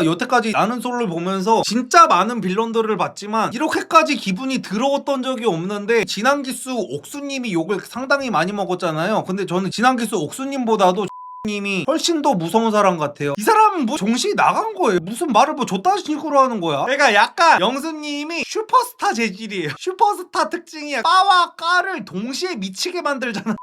여태까지 나는 솔로를 보면서 진짜 많은 빌런들을 봤지만 이렇게까지 기분이 더러웠던 적이 없는데 진한기수 옥수님이 욕을 상당히 많이 먹었잖아요. 근데 저는 진한기수 옥수님보다도 님이 훨씬 더 무서운 사람 같아요. 이 사람은 뭐 정신이 나간 거예요. 무슨 말을 뭐 저딴 식으로 하는 거야. 그러니까 약간 영수님이 슈퍼스타 재질이에요. 슈퍼스타 특징이 빠와 까를 동시에 미치게 만들잖아.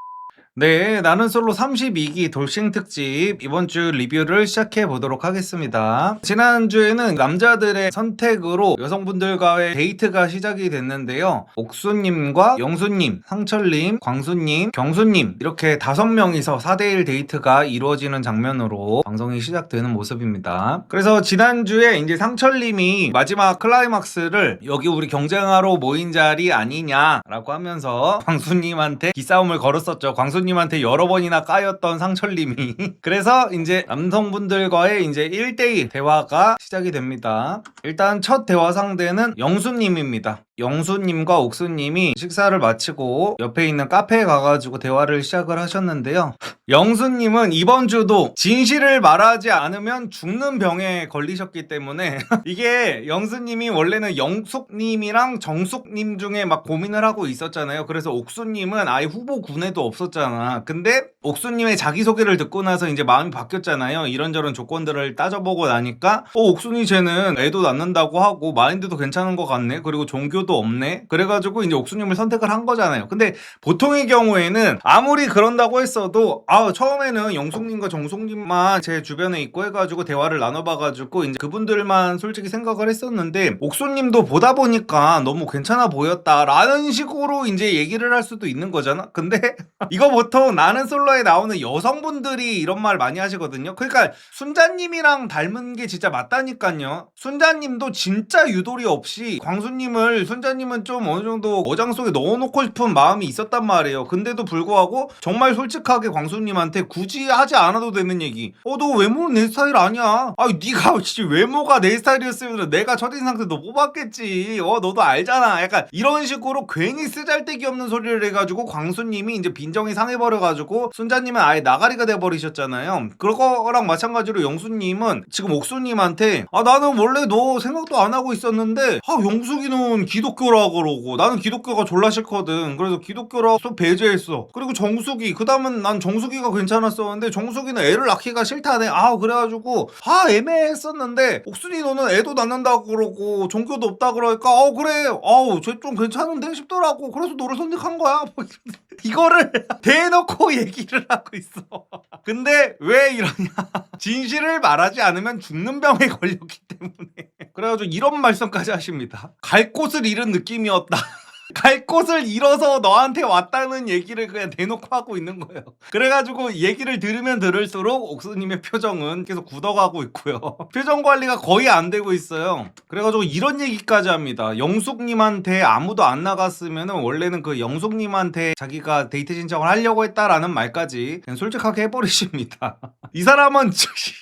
네, 나는 솔로 32기 돌싱 특집 이번 주 리뷰를 시작해 보도록 하겠습니다. 지난주에는 남자들의 선택으로 여성분들과의 데이트가 시작이 됐는데요. 옥수님과 영수님, 상철님, 광수님, 경수님 이렇게 5명이서 4대1 데이트가 이루어지는 장면으로 방송이 시작되는 모습입니다. 그래서 지난주에 이제 상철님이 마지막 클라이막스를 여기 우리 경쟁하러 모인 자리 아니냐라고 하면서 광수님한테 기싸움을 걸었었죠. 광수님한테 여러 번이나 까였던 상철님이 그래서 이제 남성분들과의 이제 1대1 대화가 시작이 됩니다. 일단 첫 대화 상대는 영수님입니다. 영수님과 옥수님이 식사를 마치고 옆에 있는 카페에 가가지고 대화를 시작을 하셨는데요. 영수님은 이번 주도 진실을 말하지 않으면 죽는 병에 걸리셨기 때문에 이게 영수님이 원래는 영숙님이랑 정숙님 중에 막 고민을 하고 있었잖아요. 그래서 옥수님은 아예 후보 군에도 없었잖아. 근데 옥수님의 자기소개를 듣고 나서 이제 마음이 바뀌었잖아요. 이런저런 조건들을 따져보고 나니까 옥수님 쟤는 애도 낳는다고 하고 마인드도 괜찮은 것 같네. 그리고 종교도 없네. 그래가지고 이제 옥수님을 선택을 한 거잖아요. 근데 보통의 경우에는 아무리 그런다고 했어도 처음에는 영숙님과 정숙님만 제 주변에 있고 해가지고 대화를 나눠봐가지고 이제 그분들만 솔직히 생각을 했었는데 옥수님도 보다 보니까 너무 괜찮아 보였다라는 식으로 이제 얘기를 할 수도 있는 거잖아. 근데 이거 보통 나는 솔로에 나오는 여성분들이 이런 말 많이 하시거든요. 그러니까 순자님이랑 닮은 게 진짜 맞다니까요. 순자님도 진짜 유도리 없이 광수님을 순자님은 좀 어느 정도 어장 속에 넣어놓고 싶은 마음이 있었단 말이에요. 근데도 불구하고 정말 솔직하게 광수님한테 굳이 하지 않아도 되는 얘기. 너 외모는 내 스타일 아니야. 네가 외모가 내 스타일이었으면 내가 첫인상 때 너 뽑았겠지. 너도 알잖아. 약간 이런 식으로 괜히 쓰잘데기 없는 소리를 해가지고 광수님이 이제 빈정이 상해버려가지고 순자님은 아예 나가리가 돼버리셨잖아요. 그거랑 마찬가지로 영수님은 지금 옥수님한테 나는 원래 너 생각도 안 하고 있었는데 영숙이는 기독교라 그러고 나는 기독교가 졸라 싫거든. 그래서 기독교라서 배제했어. 그리고 정숙이 그 다음은 난 정숙이가 괜찮았었는데 정숙이는 애를 낳기가 싫다네. 그래가지고 애매했었는데 옥순이 너는 애도 낳는다고 그러고 종교도 없다 그러니까 그래 쟤 좀 괜찮은데 싶더라고. 그래서 너를 선택한 거야. 이거를 대놓고 얘기를 하고 있어. 근데 왜 이러냐. 진실을 말하지 않으면 죽는 병에 걸렸기 때문에. 그래가지고 이런 말씀까지 하십니다. 갈 곳을 잃은 느낌이었다. 갈 곳을 잃어서 너한테 왔다는 얘기를 그냥 대놓고 하고 있는 거예요. 그래가지고 얘기를 들으면 들을수록 옥수님의 표정은 계속 굳어가고 있고요. 표정 관리가 거의 안 되고 있어요. 그래가지고 이런 얘기까지 합니다. 영숙님한테 아무도 안 나갔으면 원래는 그 영숙님한테 자기가 데이트 신청을 하려고 했다라는 말까지 그냥 솔직하게 해버리십니다. 이 사람은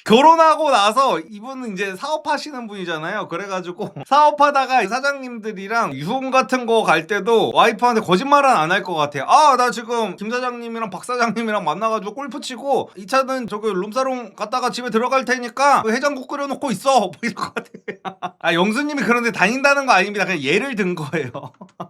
결혼하고 나서 이분은 이제 사업하시는 분이잖아요. 그래가지고 사업하다가 사장님들이랑 유흥 같은 거 갈 때도 와이프한테 거짓말은 안 할 것 같아요. 나 지금 김 사장님이랑 박 사장님이랑 만나가지고 골프 치고 이 차는 저기 룸사롱 갔다가 집에 들어갈 테니까 해장국 끓여놓고 있어. 뭐 이럴 것 같아요. 영수님이 그런데 다닌다는 거 아닙니다. 그냥 예를 든 거예요.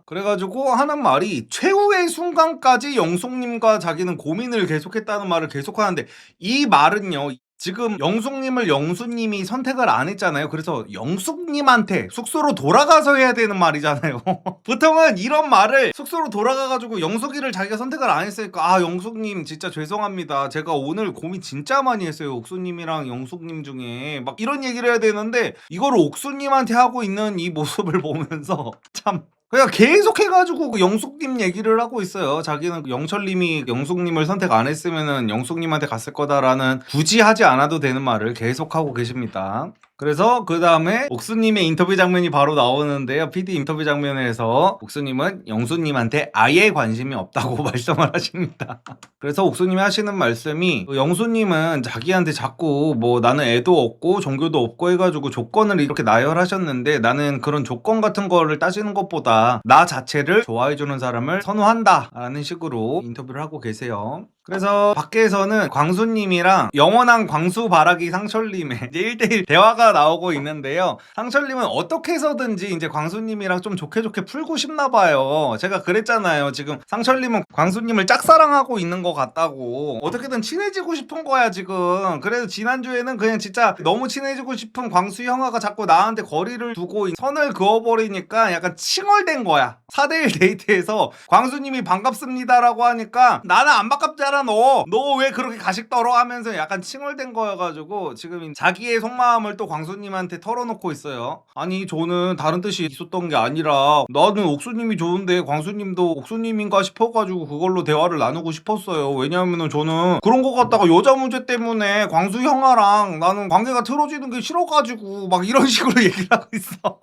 그래가지고 하는 말이 최후의 순간까지 영숙님과 자기는 고민을 계속했다는 말을 계속하는데 이 말은요. 지금 영숙님을 영수님이 선택을 안 했잖아요. 그래서 영숙님한테 숙소로 돌아가서 해야 되는 말이잖아요. 보통은 이런 말을 숙소로 돌아가가지고 영숙이를 자기가 선택을 안 했으니까 영숙님 진짜 죄송합니다. 제가 오늘 고민 진짜 많이 했어요. 옥수님이랑 영숙님 중에 막 이런 얘기를 해야 되는데 이거를 옥수님한테 하고 있는 이 모습을 보면서 참 그냥 계속 해가지고 그 영숙님 얘기를 하고 있어요. 자기는 영철님이 영숙님을 선택 안 했으면은 영숙님한테 갔을 거다라는 굳이 하지 않아도 되는 말을 계속 하고 계십니다. 그래서 그 다음에 옥수님의 인터뷰 장면이 바로 나오는데요. PD 인터뷰 장면에서 옥수님은 영수님한테 아예 관심이 없다고 말씀을 하십니다. 그래서 옥수님이 하시는 말씀이 영수님은 자기한테 자꾸 뭐 나는 애도 없고 종교도 없고 해가지고 조건을 이렇게 나열하셨는데 나는 그런 조건 같은 거를 따지는 것보다 나 자체를 좋아해주는 사람을 선호한다 라는 식으로 인터뷰를 하고 계세요. 그래서 밖에서는 광수님이랑 영원한 광수 바라기 상철님의 이제 1대1 대화가 나오고 있는데요. 상철님은 어떻게 해서든지 이제 광수님이랑 좀 좋게 풀고 싶나 봐요. 제가 그랬잖아요. 지금 상철님은 광수님을 짝사랑하고 있는 것 같다고. 어떻게든 친해지고 싶은 거야 지금. 그래서 지난주에는 그냥 진짜 너무 친해지고 싶은 광수 형아가 자꾸 나한테 거리를 두고 선을 그어버리니까 약간 칭얼댄 거야. 4대1 데이트에서 광수님이 반갑습니다라고 하니까 나는 안 반갑잖아. 너 왜 그렇게 가식 떨어 하면서 약간 칭얼댄 거여가지고 지금 자기의 속마음을 또 광수님한테 털어놓고 있어요. 아니 저는 다른 뜻이 있었던 게 아니라 나는 옥수님이 좋은데 광수님도 옥수님인가 싶어가지고 그걸로 대화를 나누고 싶었어요. 왜냐하면 저는 그런 거 같다가 여자 문제 때문에 광수 형아랑 나는 관계가 틀어지는 게 싫어가지고 막 이런 식으로 얘기를 하고 있어.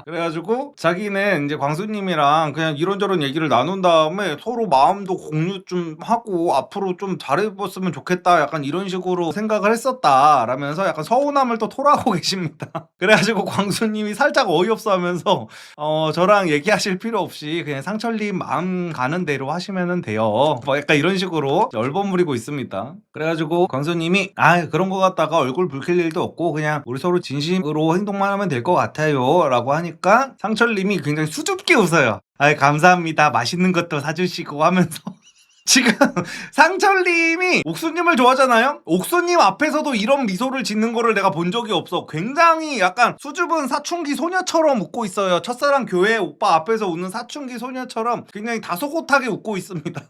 그래가지고 자기는 이제 광수님이랑 그냥 이런저런 얘기를 나눈 다음에 서로 마음도 공유 좀 하고 앞으로 좀 잘해봤으면 좋겠다 약간 이런 식으로 생각을 했었다 라면서 약간 서운함을 또 토로하고 계십니다. 그래가지고 광수님이 살짝 어이없어 하면서 저랑 얘기하실 필요 없이 그냥 상철님 마음 가는 대로 하시면 돼요. 뭐 약간 이런 식으로 얼버무리고 있습니다. 그래가지고 광수님이 그런 거 갖다가 얼굴 붉힐 일도 없고 그냥 우리 서로 진심으로 행동만 하면 될 것 같아요 라고 하니까 상철님이 굉장히 수줍게 웃어요. 감사합니다. 맛있는 것도 사주시고 하면서 지금 상철님이 옥수님을 좋아하잖아요? 옥수님 앞에서도 이런 미소를 짓는 거를 내가 본 적이 없어. 굉장히 약간 수줍은 사춘기 소녀처럼 웃고 있어요. 첫사랑 교회 오빠 앞에서 웃는 사춘기 소녀처럼 굉장히 다소곳하게 웃고 있습니다.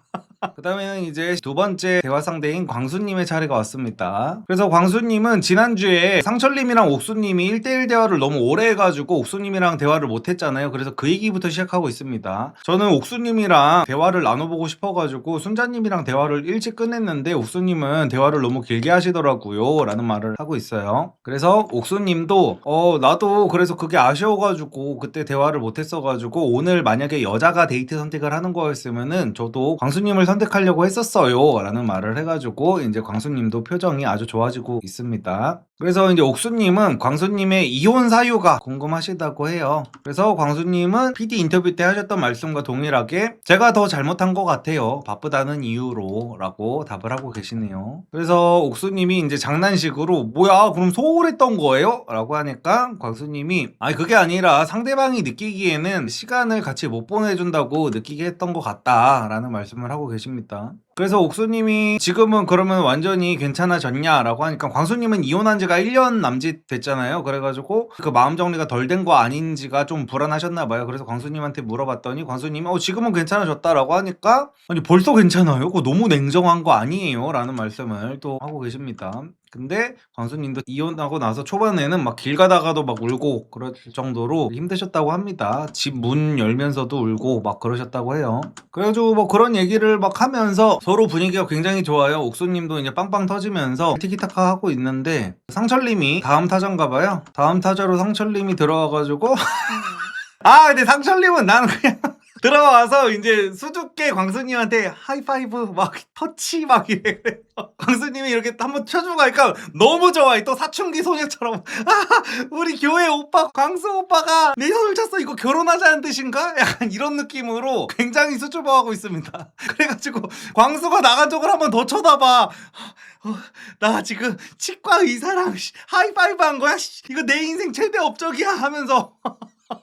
그 다음에는 이제 두 번째 대화 상대인 광수님의 차례가 왔습니다. 그래서 광수님은 지난주에 상철님이랑 옥수님이 1대1 대화를 너무 오래 해가지고 옥수님이랑 대화를 못했잖아요. 그래서 그 얘기부터 시작하고 있습니다. 저는 옥수님이랑 대화를 나눠보고 싶어가지고 순자님이랑 대화를 일찍 끝냈는데 옥수님은 대화를 너무 길게 하시더라고요 라는 말을 하고 있어요. 그래서 옥수님도 나도 그래서 그게 아쉬워가지고 그때 대화를 못했어가지고 오늘 만약에 여자가 데이트 선택을 하는 거였으면은 저도 광수님을 선택하려고 했었어요 라는 말을 해가지고 이제 광수님도 표정이 아주 좋아지고 있습니다. 그래서 이제 옥수님은 광수님의 이혼 사유가 궁금하시다고 해요. 그래서 광수님은 PD 인터뷰 때 하셨던 말씀과 동일하게 제가 더 잘못한 것 같아요. 바쁘다는 이유로 라고 답을 하고 계시네요. 그래서 옥수님이 이제 장난식으로 뭐야 그럼 소홀했던 거예요? 라고 하니까 광수님이 그게 아니라 상대방이 느끼기에는 시간을 같이 못 보내준다고 느끼게 했던 것 같다 라는 말씀을 하고 계십니다. 그래서 옥수님이 지금은 그러면 완전히 괜찮아졌냐라고 하니까 광수님은 이혼한 지가 1년 남짓 됐잖아요. 그래가지고 그 마음 정리가 덜 된 거 아닌지가 좀 불안하셨나 봐요. 그래서 광수님한테 물어봤더니 광수님이 지금은 괜찮아졌다라고 하니까 아니 벌써 괜찮아요? 그거 너무 냉정한 거 아니에요? 라는 말씀을 또 하고 계십니다. 근데 광수님도 이혼하고 나서 초반에는 막 길 가다가도 막 울고 그럴 정도로 힘드셨다고 합니다. 집 문 열면서도 울고 막 그러셨다고 해요. 그래가지고 뭐 그런 얘기를 막 하면서 서로 분위기가 굉장히 좋아요. 옥수님도 이제 빵빵 터지면서 티키타카 하고 있는데 상철님이 다음 타자인가 봐요. 다음 타자로 상철님이 들어와가지고 근데 상철님은 나는 그냥 들어와서 이제 수줍게 광수님한테 하이파이브 막 터치 막 이래. 광수님이 이렇게 한번 쳐주고 가니까 너무 좋아해. 또 사춘기 소녀처럼 우리 교회 오빠 광수 오빠가 내 손을 쳤어. 이거 결혼하자는 뜻인가? 약간 이런 느낌으로 굉장히 수줍어하고 있습니다. 그래가지고 광수가 나간 쪽을 한번 더 쳐다봐. 나 지금 치과 의사랑 하이파이브 한 거야? 이거 내 인생 최대 업적이야 하면서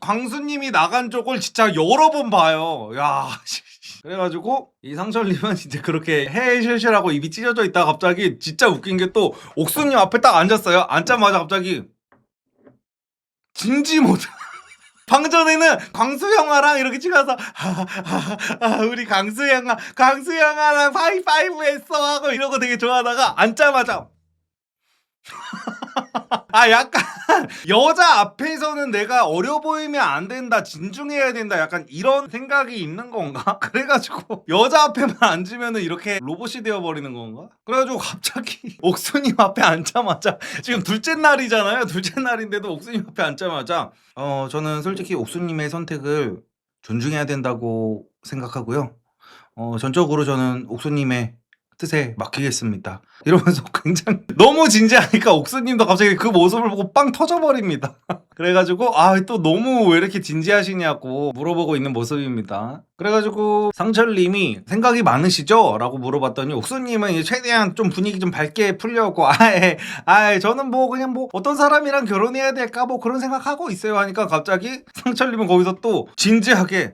광수님이 나간 쪽을 진짜 여러 번 봐요. 야, 그래가지고 이 상철님은 이제 그렇게 해실실하고 입이 찢어져 있다가 갑자기 진짜 웃긴 게 또 옥수님 앞에 딱 앉았어요. 앉자마자 갑자기 진지 모드. 방금 전에는 광수 형아랑 이렇게 찍어서 우리 광수 형아랑 하이파이브 했어 하고 이러고 되게 좋아하다가 앉자마자 약간 여자 앞에서는 내가 어려 보이면 안 된다, 진중해야 된다, 약간 이런 생각이 있는 건가? 그래가지고 여자 앞에만 앉으면은 이렇게 로봇이 되어버리는 건가? 그래가지고 갑자기 옥수님 앞에 앉자마자 지금 둘째 날이잖아요. 둘째 날인데도 옥수님 앞에 앉자마자 저는 솔직히 옥수님의 선택을 존중해야 된다고 생각하고요. 전적으로 저는 옥수님의 뜻에 맡기겠습니다. 이러면서 굉장히 너무 진지하니까 옥수님도 갑자기 그 모습을 보고 빵 터져버립니다. 그래가지고 또 너무 왜 이렇게 진지하시냐고 물어보고 있는 모습입니다. 그래가지고 상철님이 생각이 많으시죠? 라고 물어봤더니 옥수님은 이제 최대한 좀 분위기 좀 밝게 풀려고 저는 뭐 그냥 뭐 어떤 사람이랑 결혼해야 될까 뭐 그런 생각하고 있어요 하니까 갑자기 상철님은 거기서 또 진지하게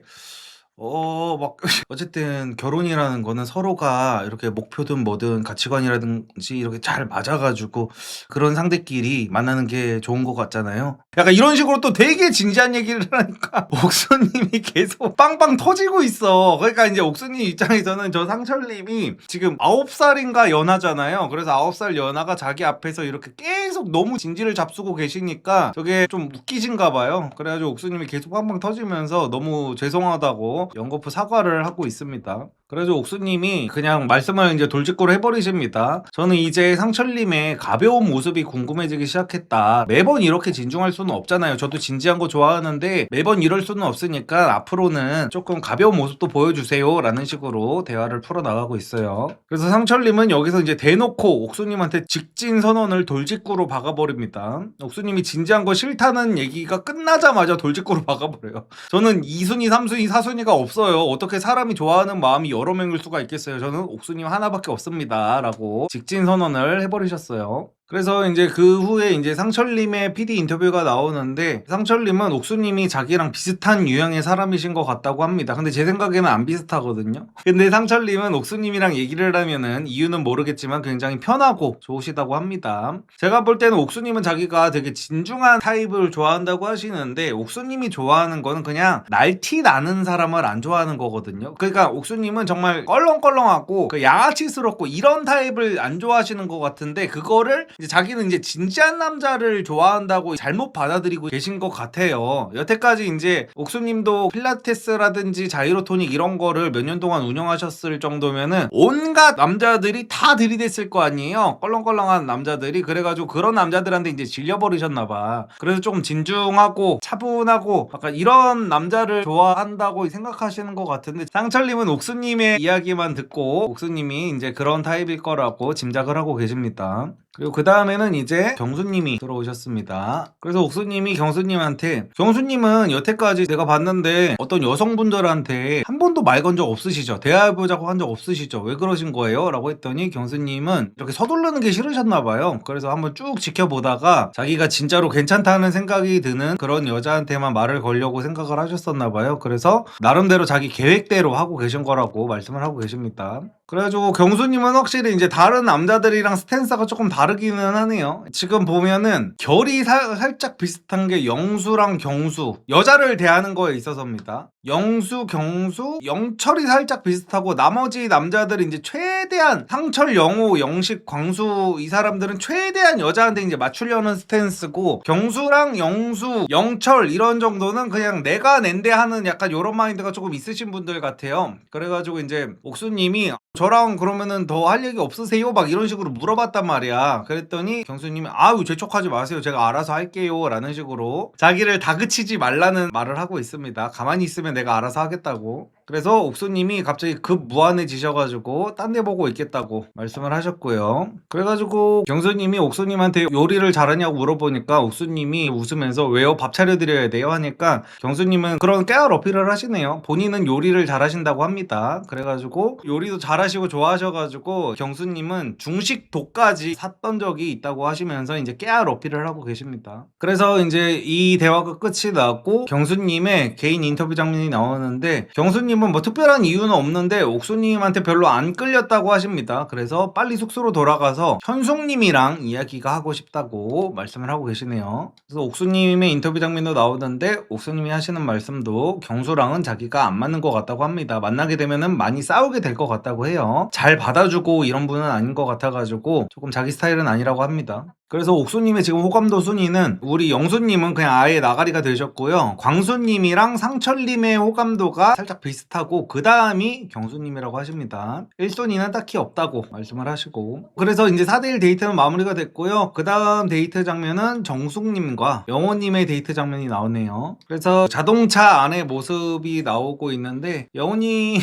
막 어쨌든 결혼이라는 거는 서로가 이렇게 목표든 뭐든 가치관이라든지 이렇게 잘 맞아가지고 그런 상대끼리 만나는 게 좋은 것 같잖아요. 약간 이런 식으로 또 되게 진지한 얘기를 하니까 옥수님이 계속 빵빵 터지고 있어. 그러니까 이제 옥수님 입장에서는 저 상철님이 지금 9살인가 연하잖아요. 그래서 9살 연하가 자기 앞에서 이렇게 계속 너무 진지를 잡수고 계시니까 저게 좀 웃기신가 봐요. 그래가지고 옥수님이 계속 빵빵 터지면서 너무 죄송하다고 연거푸 사과를 하고 있습니다. 그래서 옥수님이 그냥 말씀을 이제 돌직구로 해버리십니다. 저는 이제 상철님의 가벼운 모습이 궁금해지기 시작했다. 매번 이렇게 진중할 수는 없잖아요. 저도 진지한 거 좋아하는데 매번 이럴 수는 없으니까 앞으로는 조금 가벼운 모습도 보여주세요 라는 식으로 대화를 풀어나가고 있어요. 그래서 상철님은 여기서 이제 대놓고 옥수님한테 직진 선언을 돌직구로 박아버립니다. 옥수님이 진지한 거 싫다는 얘기가 끝나자마자 돌직구로 박아버려요. 저는 2순위, 3순위, 4순위가 없어요. 어떻게 사람이 좋아하는 마음이 여러 명일 수가 있겠어요. 저는 옥수님 하나밖에 없습니다. 라고 직진 선언을 해버리셨어요. 그래서 이제 그 후에 이제 상철님의 PD 인터뷰가 나오는데 상철님은 옥수님이 자기랑 비슷한 유형의 사람이신 것 같다고 합니다. 근데 제 생각에는 안 비슷하거든요. 근데 상철님은 옥수님이랑 얘기를 하면은 이유는 모르겠지만 굉장히 편하고 좋으시다고 합니다. 제가 볼 때는 옥수님은 자기가 되게 진중한 타입을 좋아한다고 하시는데 옥수님이 좋아하는 거는 그냥 날티 나는 사람을 안 좋아하는 거거든요. 그러니까 옥수님은 정말 껄렁껄렁하고 양아치스럽고 이런 타입을 안 좋아하시는 것 같은데 그거를 이제 자기는 이제 진지한 남자를 좋아한다고 잘못 받아들이고 계신 것 같아요. 여태까지 이제 옥수님도 필라테스라든지 자이로토닉 이런 거를 몇 년 동안 운영하셨을 정도면은 온갖 남자들이 다 들이댔을 거 아니에요. 껄렁껄렁한 남자들이. 그래가지고 그런 남자들한테 이제 질려버리셨나봐. 그래서 조금 진중하고 차분하고 약간 이런 남자를 좋아한다고 생각하시는 것 같은데 상철님은 옥수님의 이야기만 듣고 옥수님이 이제 그런 타입일 거라고 짐작을 하고 계십니다. 그리고 그 다음에는 이제 경수님이 들어오셨습니다. 그래서 옥수님이 경수님한테 경수님은 여태까지 내가 봤는데 어떤 여성분들한테 한 번도 말 건 적 없으시죠? 대화해보자고 한 적 없으시죠? 왜 그러신 거예요? 라고 했더니 경수님은 이렇게 서두르는 게 싫으셨나 봐요. 그래서 한번 쭉 지켜보다가 자기가 진짜로 괜찮다는 생각이 드는 그런 여자한테만 말을 걸려고 생각을 하셨었나 봐요. 그래서 나름대로 자기 계획대로 하고 계신 거라고 말씀을 하고 계십니다. 그래가지고 경수님은 확실히 이제 다른 남자들이랑 스탠스가 조금 다르기는 하네요. 지금 보면은 결이 살짝 비슷한 게 영수랑 경수, 여자를 대하는 거에 있어서입니다. 영수, 경수, 영철이 살짝 비슷하고 나머지 남자들이 이제 최대한 상철, 영호, 영식, 광수 이 사람들은 최대한 여자한테 이제 맞추려는 스탠스고 경수랑 영수, 영철 이런 정도는 그냥 내가 낸데 하는 약간 요런 마인드가 조금 있으신 분들 같아요. 그래가지고 이제 옥수님이 저랑 그러면은 더 할 얘기 없으세요? 막 이런 식으로 물어봤단 말이야. 그랬더니 경수님이 아유 재촉하지 마세요. 제가 알아서 할게요. 라는 식으로 자기를 다그치지 말라는 말을 하고 있습니다. 가만히 있으면 내가 알아서 하겠다고. 그래서 옥수님이 갑자기 급 무안해지셔가지고 딴 데 보고 있겠다고 말씀을 하셨고요. 그래가지고 경수님이 옥수님한테 요리를 잘하냐고 물어보니까 옥수님이 웃으면서 왜요? 밥 차려드려야 돼요? 하니까 경수님은 그런 깨알 어필을 하시네요. 본인은 요리를 잘하신다고 합니다. 그래가지고 요리도 잘하시고 좋아하셔가지고 경수님은 중식도까지 샀던 적이 있다고 하시면서 이제 깨알 어필을 하고 계십니다. 그래서 이제 이 대화가 끝이 나고 경수님의 개인 인터뷰 장면이 나오는데 경수님은 뭐 특별한 이유는 없는데 옥수님한테 별로 안 끌렸다고 하십니다. 그래서 빨리 숙소로 돌아가서 현숙님이랑 이야기가 하고 싶다고 말씀을 하고 계시네요. 그래서 옥수님의 인터뷰 장면도 나오는데 옥수님이 하시는 말씀도 경수랑은 자기가 안 맞는 것 같다고 합니다. 만나게 되면은 많이 싸우게 될 것 같다고 해요. 잘 받아주고 이런 분은 아닌 것 같아가지고 조금 자기 스타일은 아니라고 합니다. 그래서 옥수님의 지금 호감도 순위는 우리 영수님은 그냥 아예 나가리가 되셨고요. 광수님이랑 상철님의 호감도가 살짝 비슷하고 그 다음이 경수님이라고 하십니다. 1순위는 딱히 없다고 말씀을 하시고 그래서 이제 4대1 데이트는 마무리가 됐고요. 그 다음 데이트 장면은 정숙님과 영호님의 데이트 장면이 나오네요. 그래서 자동차 안의 모습이 나오고 있는데 영호님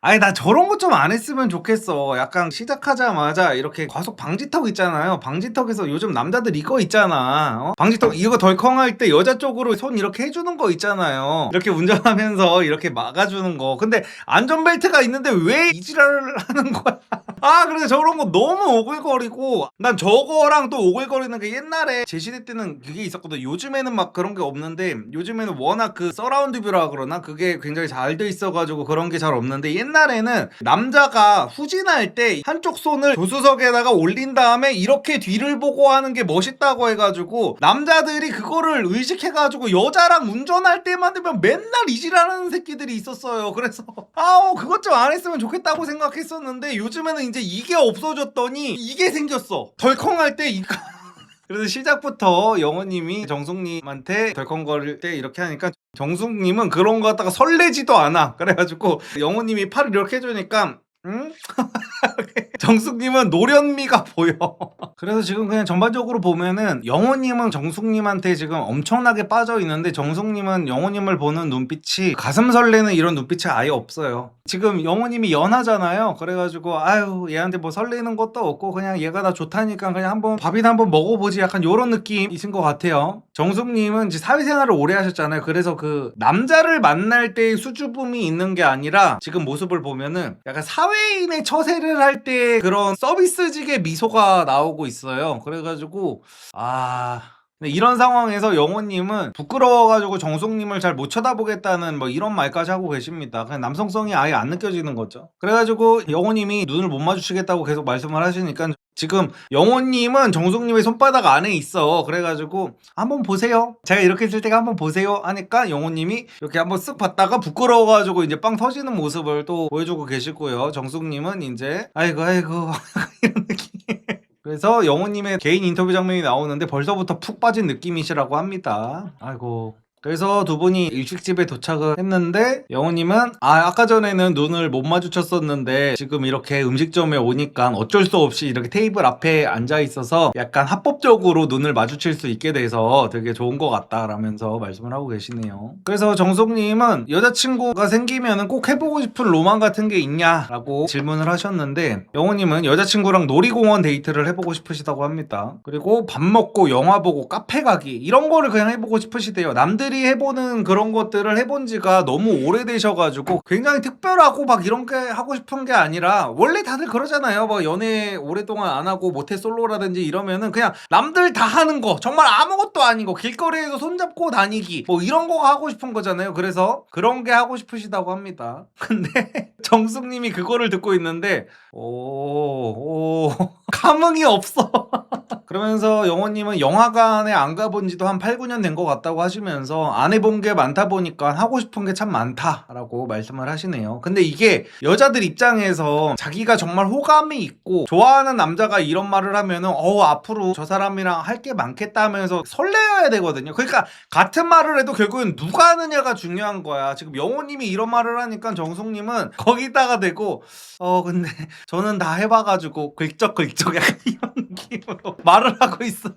아니 나 저런 거 좀 안 했으면 좋겠어. 약간 시작하자마자 이렇게 과속 방지턱 있잖아요. 방지턱에서 요즘 남자들 이거 있잖아. 방지턱 이거 덜컹할 때 여자 쪽으로 손 이렇게 해주는 거 있잖아요. 이렇게 운전하면서 이렇게 막아주는 거. 근데 안전벨트가 있는데 왜 이지랄을 하는 거야? 아 그래서 저런 거 너무 오글거리고 난 저거랑 또 오글거리는 게 옛날에 제 시대 때는 그게 있었거든. 요즘에는 막 그런 게 없는데 요즘에는 워낙 그 서라운드 뷰라 그러나 그게 굉장히 잘 돼 있어가지고 그런 게 잘 없는데 옛날에는 남자가 후진할 때 한쪽 손을 조수석에다가 올린 다음에 이렇게 뒤를 보고 하는 게 멋있다고 해가지고 남자들이 그거를 의식해가지고 여자랑 운전할 때만 되면 맨날 이질하는 새끼들이 있었어요. 그래서 그것 좀 안 했으면 좋겠다고 생각했었는데 요즘에는 이제 이게 없어졌더니 이게 생겼어. 덜컹할 때 그래서 시작부터 영호님이 정숙님한테 덜컹거릴 때 이렇게 하니까 정숙님은 그런 거 갖다가 설레지도 않아. 그래가지고 영호님이 팔을 이렇게 해주니까 응? 정숙님은 노련미가 보여. 그래서 지금 그냥 전반적으로 보면은 영호님은 정숙님한테 지금 엄청나게 빠져 있는데 정숙님은 영호님을 보는 눈빛이 가슴 설레는 이런 눈빛이 아예 없어요. 지금 영호님이 연하잖아요. 그래가지고 아유 얘한테 뭐 설레는 것도 없고 그냥 얘가 나 좋다니까 그냥 한번 밥이나 한번 먹어보지 약간 요런 느낌이신 것 같아요. 정숙님은 이제 사회생활을 오래 하셨잖아요. 그래서 그 남자를 만날 때의 수줍음이 있는 게 아니라 지금 모습을 보면은 약간 사회인의 처세를 할 때 그런 서비스직의 미소가 나오고 있어요. 그래가지고 근데 이런 상황에서 영호님은 부끄러워가지고 정숙님을 잘 못 쳐다보겠다는 뭐 이런 말까지 하고 계십니다. 그냥 남성성이 아예 안 느껴지는 거죠. 그래가지고 영호님이 눈을 못 마주치겠다고 계속 말씀을 하시니까 지금 영호님은 정숙님의 손바닥 안에 있어. 그래가지고 한번 보세요. 제가 이렇게 있을 때가 한번 보세요 하니까 영호님이 이렇게 한번 쓱 봤다가 부끄러워가지고 이제 빵 터지는 모습을 또 보여주고 계시고요. 정숙님은 이제 아이고 이런 느낌. 그래서 영호님의 개인 인터뷰 장면이 나오는데 벌써부터 푹 빠진 느낌이시라고 합니다. 아이고. 그래서 두 분이 일식집에 도착을 했는데 영호님은 아까 전에는 눈을 못 마주쳤었는데 지금 이렇게 음식점에 오니까 어쩔 수 없이 이렇게 테이블 앞에 앉아 있어서 약간 합법적으로 눈을 마주칠 수 있게 돼서 되게 좋은 것 같다라면서 말씀을 하고 계시네요. 그래서 정숙님은 여자친구가 생기면 꼭 해보고 싶은 로망 같은 게 있냐라고 질문을 하셨는데 영호님은 여자친구랑 놀이공원 데이트를 해보고 싶으시다고 합니다. 그리고 밥 먹고 영화 보고 카페 가기 이런 거를 그냥 해보고 싶으시대요. 남들이 해보는 그런 것들을 해본 지가 너무 오래되셔가지고 굉장히 특별하고 막 이런 게 하고 싶은 게 아니라 원래 다들 그러잖아요. 뭐 연애 오랫동안 안 하고 모태솔로라든지 이러면은 그냥 남들 다 하는 거 정말 아무것도 아니고 길거리에서 손잡고 다니기 뭐 이런 거가 하고 싶은 거잖아요. 그래서 그런 게 하고 싶으시다고 합니다. 근데 정숙님이 그거를 듣고 있는데 감흥이 없어. 그러면서 영호님은 영화관에 안 가본 지도 한 8, 9년 된 것 같다고 하시면서 안 해본 게 많다 보니까 하고 싶은 게 참 많다라고 말씀을 하시네요. 근데 이게 여자들 입장에서 자기가 정말 호감이 있고 좋아하는 남자가 이런 말을 하면은 앞으로 저 사람이랑 할 게 많겠다 하면서 설레어야 되거든요. 그러니까 같은 말을 해도 결국은 누가 하느냐가 중요한 거야. 지금 영호님이 이런 말을 하니까 정숙님은 거기다가 대고 근데 저는 다 해봐가지고 긁적긁적 약간 이런 느낌으로 말을 하고 있어요.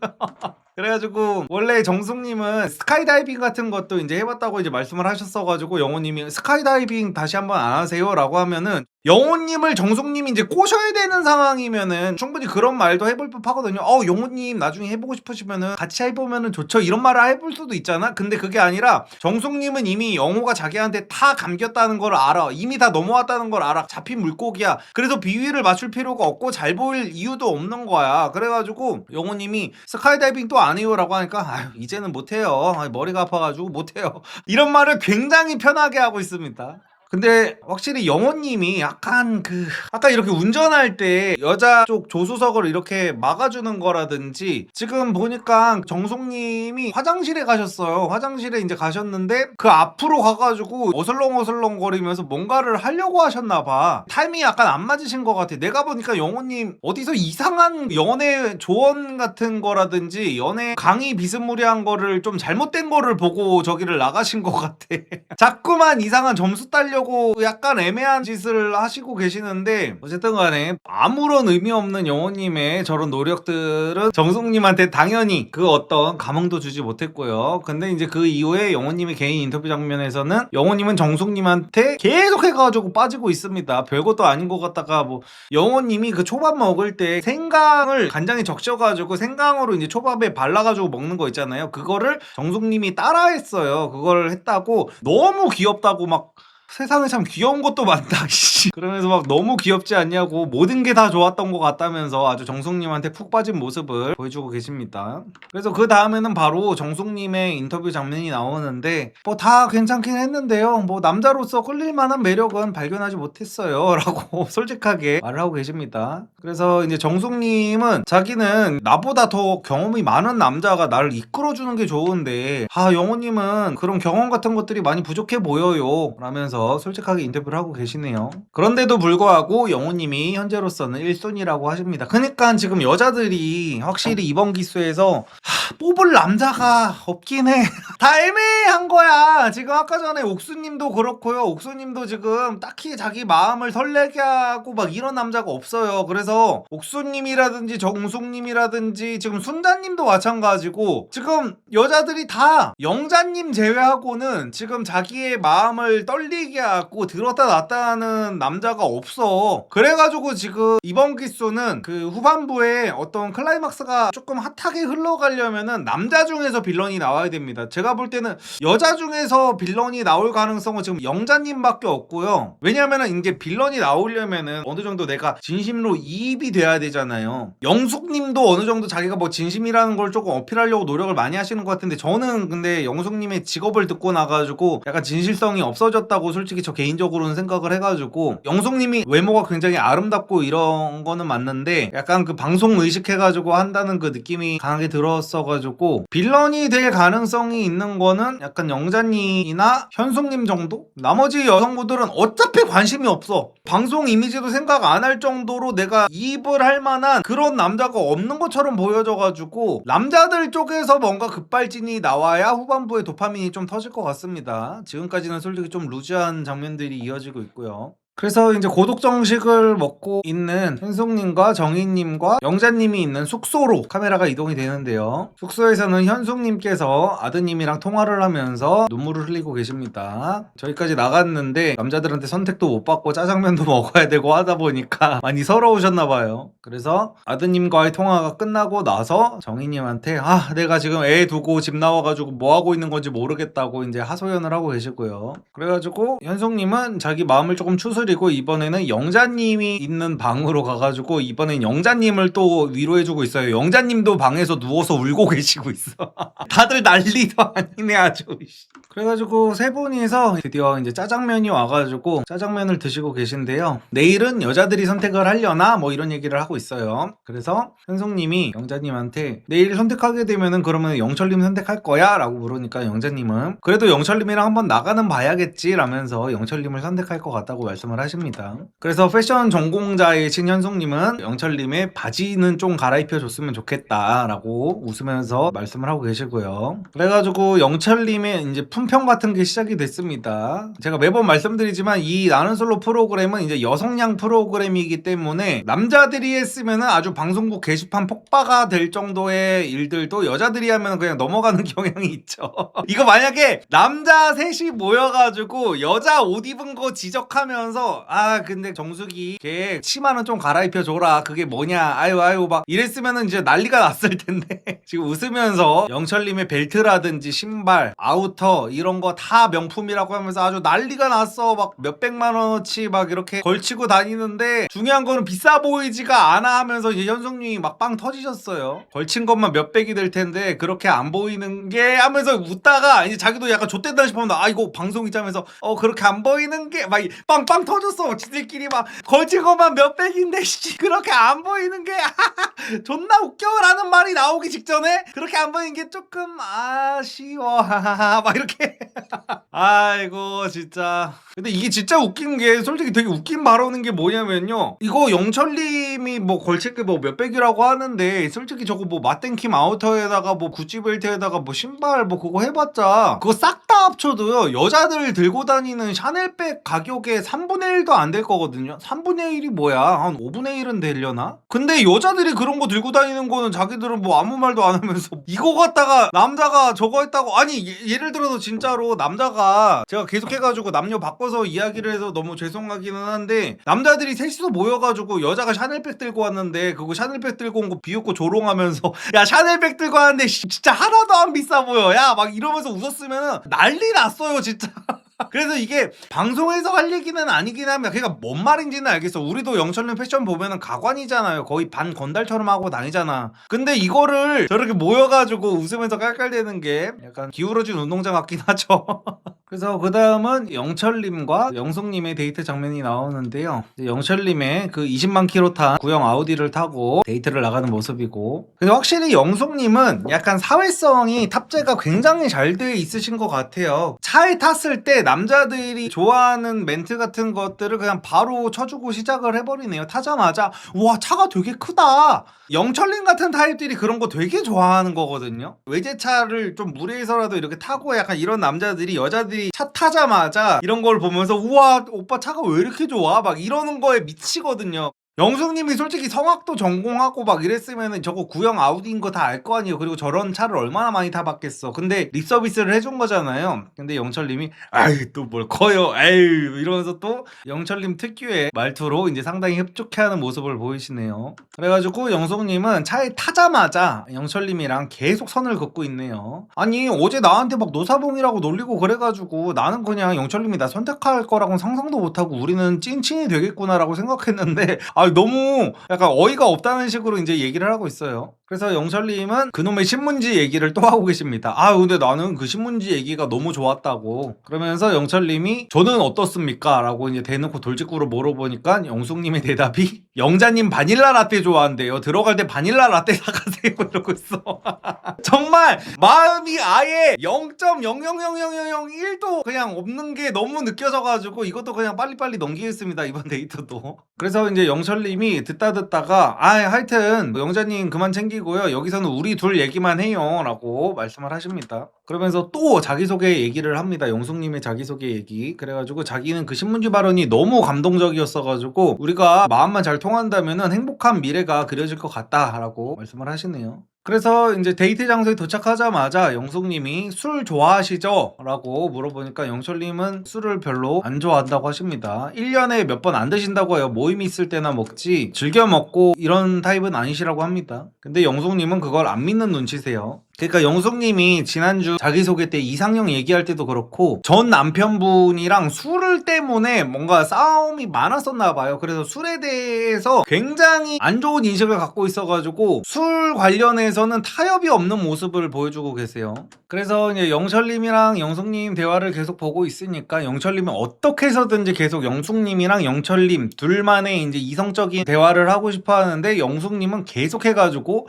그래가지고 원래 정숙님은 스카이다이빙 같은 것도 이제 해봤다고 이제 말씀을 하셨어가지고 영호님이 스카이다이빙 다시 한번 안 하세요라고 하면은 영호님을 정숙님이 이제 꼬셔야 되는 상황이면은 충분히 그런 말도 해볼 법하거든요. 영호님 나중에 해보고 싶으시면은 같이 해보면은 좋죠. 이런 말을 해볼 수도 있잖아. 근데 그게 아니라 정숙님은 이미 영호가 자기한테 다 감겼다는 걸 알아. 이미 다 넘어왔다는 걸 알아. 잡힌 물고기야. 그래서 비위를 맞출 필요가 없고 잘 보일 이유도 없는 거야. 그래가지고 영호님이 스카이다이빙 또 안 해요라고 하니까 이제는 못해요. 머리가 아파가지고 못해요. 이런 말을 굉장히 편하게 하고 있습니다. 근데 확실히 영호님이 약간 아까 이렇게 운전할 때 여자 쪽 조수석을 이렇게 막아주는 거라든지 지금 보니까 정숙님이 화장실에 가셨어요. 화장실에 이제 가셨는데 그 앞으로 가가지고 어슬렁어슬렁 거리면서 뭔가를 하려고 하셨나봐. 타이밍이 약간 안 맞으신 것 같아. 내가 보니까 영호님 어디서 이상한 연애 조언 같은 거라든지 연애 강의 비스무리한 거를 좀 잘못된 거를 보고 저기를 나가신 것 같아. 자꾸만 이상한 점수 따려고 하려고 약간 애매한 짓을 하시고 계시는데 어쨌든 간에 아무런 의미 없는 영호님의 저런 노력들은 정숙님한테 당연히 그 어떤 감흥도 주지 못했고요. 근데 이제 그 이후에 영호님의 개인 인터뷰 장면에서는 영호님은 정숙님한테 계속 해가지고 빠지고 있습니다. 별것도 아닌 것 같다가 뭐 영호님이 그 초밥 먹을 때 생강을 간장에 적셔가지고 생강으로 이제 초밥에 발라가지고 먹는 거 있잖아요. 그거를 정숙님이 따라했어요. 그걸 했다고 너무 귀엽다고 막 세상에 참 귀여운 것도 많다. 그러면서 막 너무 귀엽지 않냐고 모든 게 다 좋았던 것 같다면서 아주 정숙님한테 푹 빠진 모습을 보여주고 계십니다. 그래서 그 다음에는 바로 정숙님의 인터뷰 장면이 나오는데 뭐 다 괜찮긴 했는데요. 뭐 남자로서 끌릴만한 매력은 발견하지 못했어요. 라고 솔직하게 말을 하고 계십니다. 그래서 이제 정숙님은 자기는 나보다 더 경험이 많은 남자가 나를 이끌어주는 게 좋은데 영호님은 그런 경험 같은 것들이 많이 부족해 보여요. 라면서 솔직하게 인터뷰를 하고 계시네요. 그런데도 불구하고 영호님이 현재로서는 1순위라고 하십니다. 그러니까 지금 여자들이 확실히 이번 기수에서 뽑을 남자가 없긴 해. 다 애매한 거야. 지금 아까 전에 옥수님도 그렇고요. 옥수님도 지금 딱히 자기 마음을 설레게 하고 막 이런 남자가 없어요. 그래서 옥수님이라든지 정숙님이라든지 지금 순자님도 마찬가지고 지금 여자들이 다 영자님 제외하고는 지금 자기의 마음을 떨리게 하고 들었다 놨다 하는 남자가 없어. 그래가지고 지금 이번 기수는 그 후반부에 어떤 클라이막스가 조금 핫하게 흘러가려면은 남자 중에서 빌런이 나와야 됩니다. 제가 볼 때는 여자 중에서 빌런이 나올 가능성은 지금 영자님밖에 없고요. 왜냐면은 이제 빌런이 나오려면은 어느 정도 내가 진심으로 이입이 돼야 되잖아요. 영숙님도 어느 정도 자기가 뭐 진심이라는 걸 조금 어필하려고 노력을 많이 하시는 것 같은데 저는 근데 영숙님의 직업을 듣고 나가지고 약간 진실성이 없어졌다고 솔직히 저 개인적으로는 생각을 해가지고 영숙님이 외모가 굉장히 아름답고 이런 거는 맞는데 약간 그 방송 의식해가지고 한다는 그 느낌이 강하게 들었어가지고 빌런이 될 가능성이 있는 거는 약간 영자님이나 현숙님 정도? 나머지 여성분들은 어차피 관심이 없어. 방송 이미지도 생각 안 할 정도로 내가 이입을 할 만한 그런 남자가 없는 것처럼 보여져가지고 남자들 쪽에서 뭔가 급발진이 나와야 후반부에 도파민이 좀 터질 것 같습니다. 지금까지는 솔직히 좀 루즈한 장면들이 이어지고 있고요. 그래서 이제 고독정식을 먹고 있는 현숙님과 정희님과 영자님이 있는 숙소로 카메라가 이동이 되는데요. 숙소에서는 현숙님께서 아드님이랑 통화를 하면서 눈물을 흘리고 계십니다. 저기까지 나갔는데 남자들한테 선택도 못 받고 짜장면도 먹어야 되고 하다 보니까 많이 서러우셨나봐요. 그래서 아드님과의 통화가 끝나고 나서 정희님한테 내가 지금 애 두고 집 나와가지고 뭐 하고 있는 건지 모르겠다고 이제 하소연을 하고 계시고요. 그래가지고 현숙님은 자기 마음을 조금 추스리고 이번에는 영자님이 있는 방으로 가가지고 이번엔 영자님을 또 위로해주고 있어요. 영자님도 방에서 누워서 울고 계시고 있어. 다들 난리도 아니네 아주. 그래가지고 세 분이서 드디어 이제 짜장면이 와가지고 짜장면을 드시고 계신데요. 내일은 여자들이 선택을 하려나 뭐 이런 얘기를 하고 있어요. 그래서 현숙님이 영자님한테 내일 선택하게 되면은 그러면 영철님 선택할 거야? 라고 물으니까 영자님은 그래도 영철님이랑 한번 나가는 봐야겠지 라면서 영철님을 선택할 것 같다고 말씀을 하십니다. 그래서 패션 전공자이신 현숙님은 영철님의 바지는 좀 갈아입혀줬으면 좋겠다 라고 웃으면서 말씀을 하고 계시고요. 그래가지고 영철님의 이제 품평 같은 게 시작이 됐습니다. 제가 매번 말씀드리지만 이 나는 솔로 프로그램은 이제 여성향 프로그램이기 때문에 남자들이 했으면은 아주 방송국 게시판 폭파가 될 정도의 일들도 여자들이 하면 그냥 넘어가는 경향이 있죠. 이거 만약에 남자 셋이 모여가지고 여자 옷 입은 거 지적하면서 근데 정숙이 걔 치마는 좀 갈아입혀줘라 그게 뭐냐 아유 막 이랬으면은 이제 난리가 났을 텐데 지금 웃으면서 영철님의 벨트라든지 신발 아우터 이런 거 다 명품이라고 하면서 아주 난리가 났어. 막 몇백만 원어치 막 이렇게 걸치고 다니는데 중요한 거는 비싸 보이지가 않아 하면서 이제 현숙님이 막 빵 터지셨어요. 걸친 것만 몇백이 될 텐데 그렇게 안 보이는 게 하면서 웃다가 이제 자기도 약간 좆된다 싶으면 이거 방송이자 하면서 그렇게 안 보이는 게 막 빵빵 터졌어. 지들끼리 막 걸친 것만 몇백인데 그렇게 안 보이는 게 존나 웃겨라는 말이 나오기 직전에 그렇게 안 보이는 게 조금 아쉬워 막 이렇게 아이고 진짜 근데 이게 진짜 웃긴 게 솔직히 되게 웃긴 발언인 게 뭐냐면요. 이거 영철님이 뭐 걸칠 게 뭐 몇백이라고 하는데 솔직히 저거 뭐 맞땡킴 아우터에다가 뭐 구찌 벨트에다가 뭐 신발 뭐 그거 해봤자 그거 싹 다 합쳐도요. 여자들 들고 다니는 샤넬백 가격의 3분의 1도 안 될 거거든요. 3분의 1이 뭐야? 한 5분의 1은 되려나? 근데 여자들이 그런 거 들고 다니는 거는 자기들은 뭐 아무 말도 안 하면서 이거 갖다가 남자가 저거 했다고 아니 예를 들어서 진짜로 남자가 제가 계속 해가지고 남녀 바꿔서 이야기를 해서 너무 죄송하기는 한데 남자들이 셋이서 모여가지고 여자가 샤넬백 들고 왔는데 그거 샤넬백 들고 온 거 비웃고 조롱하면서 야 샤넬백 들고 왔는데 진짜 하나도 안 비싸 보여 야 막 이러면서 웃었으면 난리 났어요 진짜. 그래서 이게 방송에서 할 얘기는 아니긴 하면 그러니까 뭔 말인지는 알겠어. 우리도 영철님 패션 보면은 가관이잖아요. 거의 반 건달처럼 하고 다니잖아. 근데 이거를 저렇게 모여가지고 웃으면서 깔깔대는 게 약간 기울어진 운동장 같긴 하죠. 그래서 그 다음은 영철님과 영숙님의 데이트 장면이 나오는데요. 영철님의 그 20만 킬로 탄 구형 아우디를 타고 데이트를 나가는 모습이고, 근데 확실히 영숙님은 약간 사회성이 탑재가 굉장히 잘 돼 있으신 것 같아요. 차에 탔을 때 남자들이 좋아하는 멘트 같은 것들을 그냥 바로 쳐주고 시작을 해버리네요. 타자마자 와 차가 되게 크다. 영철님 같은 타입들이 그런 거 되게 좋아하는 거거든요. 외제차를 좀 무리해서라도 이렇게 타고 약간 이런 남자들이 여자들이 차 타자마자 이런 걸 보면서 우와 오빠 차가 왜 이렇게 좋아 막 이러는 거에 미치거든요. 영숙님이 솔직히 성악도 전공하고 막 이랬으면은 저거 구형 아우디인 거 다 알 거 아니에요. 그리고 저런 차를 얼마나 많이 타봤겠어. 근데 립 서비스를 해준 거잖아요. 근데 영철님이 아이 또 뭘 커요. 에이 이러면서 또 영철님 특유의 말투로 이제 상당히 흡족해하는 모습을 보이시네요. 그래가지고 영숙님은 차에 타자마자 영철님이랑 계속 선을 긋고 있네요. 아니 어제 나한테 막 노사봉이라고 놀리고 그래가지고 나는 그냥 영철님이 나 선택할 거라고는 상상도 못하고 우리는 찐친이 되겠구나라고 생각했는데 너무 약간 어이가 없다는 식으로 이제 얘기를 하고 있어요. 그래서 영철님은 그놈의 신문지 얘기를 또 하고 계십니다. 근데 나는 그 신문지 얘기가 너무 좋았다고. 그러면서 영철님이 저는 어떻습니까? 라고 이제 대놓고 돌직구로 물어보니까 영숙님의 대답이 영자님 바닐라 라떼 좋아한대요. 들어갈 때 바닐라 라떼 사가세요. 이러고 있어. 정말 마음이 아예 0.0000001도 그냥 없는 게 너무 느껴져가지고 이것도 그냥 빨리빨리 넘기겠습니다. 이번 데이트도. 그래서 이제 영철님이 듣다가 하여튼 영자님 그만 챙기고요. 여기서는 우리 둘 얘기만 해요. 라고 말씀을 하십니다. 그러면서 또 자기소개 얘기를 합니다. 영숙님의 자기소개 얘기. 그래가지고 자기는 그 신문지 발언이 너무 감동적이었어가지고 우리가 마음만 잘 통한다면은 행복한 미래가 그려질 것 같다라고 말씀을 하시네요. 그래서 이제 데이트 장소에 도착하자마자 영숙님이 술 좋아하시죠? 라고 물어보니까 영철님은 술을 별로 안 좋아한다고 하십니다. 1년에 몇 번 안 드신다고 해요. 모임이 있을 때나 먹지 즐겨 먹고 이런 타입은 아니시라고 합니다. 근데 영숙님은 그걸 안 믿는 눈치세요. 그러니까 영숙님이 지난주 자기소개 때 이상형 얘기할 때도 그렇고 전 남편분이랑 술을 때문에 뭔가 싸움이 많았었나 봐요. 그래서 술에 대해서 굉장히 안 좋은 인식을 갖고 있어가지고 술 관련해서는 타협이 없는 모습을 보여주고 계세요. 그래서 이제 영철님이랑 영숙님 대화를 계속 보고 있으니까 영철님은 어떻게 해서든지 계속 영숙님이랑 영철님 둘만의 이제 이성적인 대화를 하고 싶어 하는데 영숙님은 계속 해가지고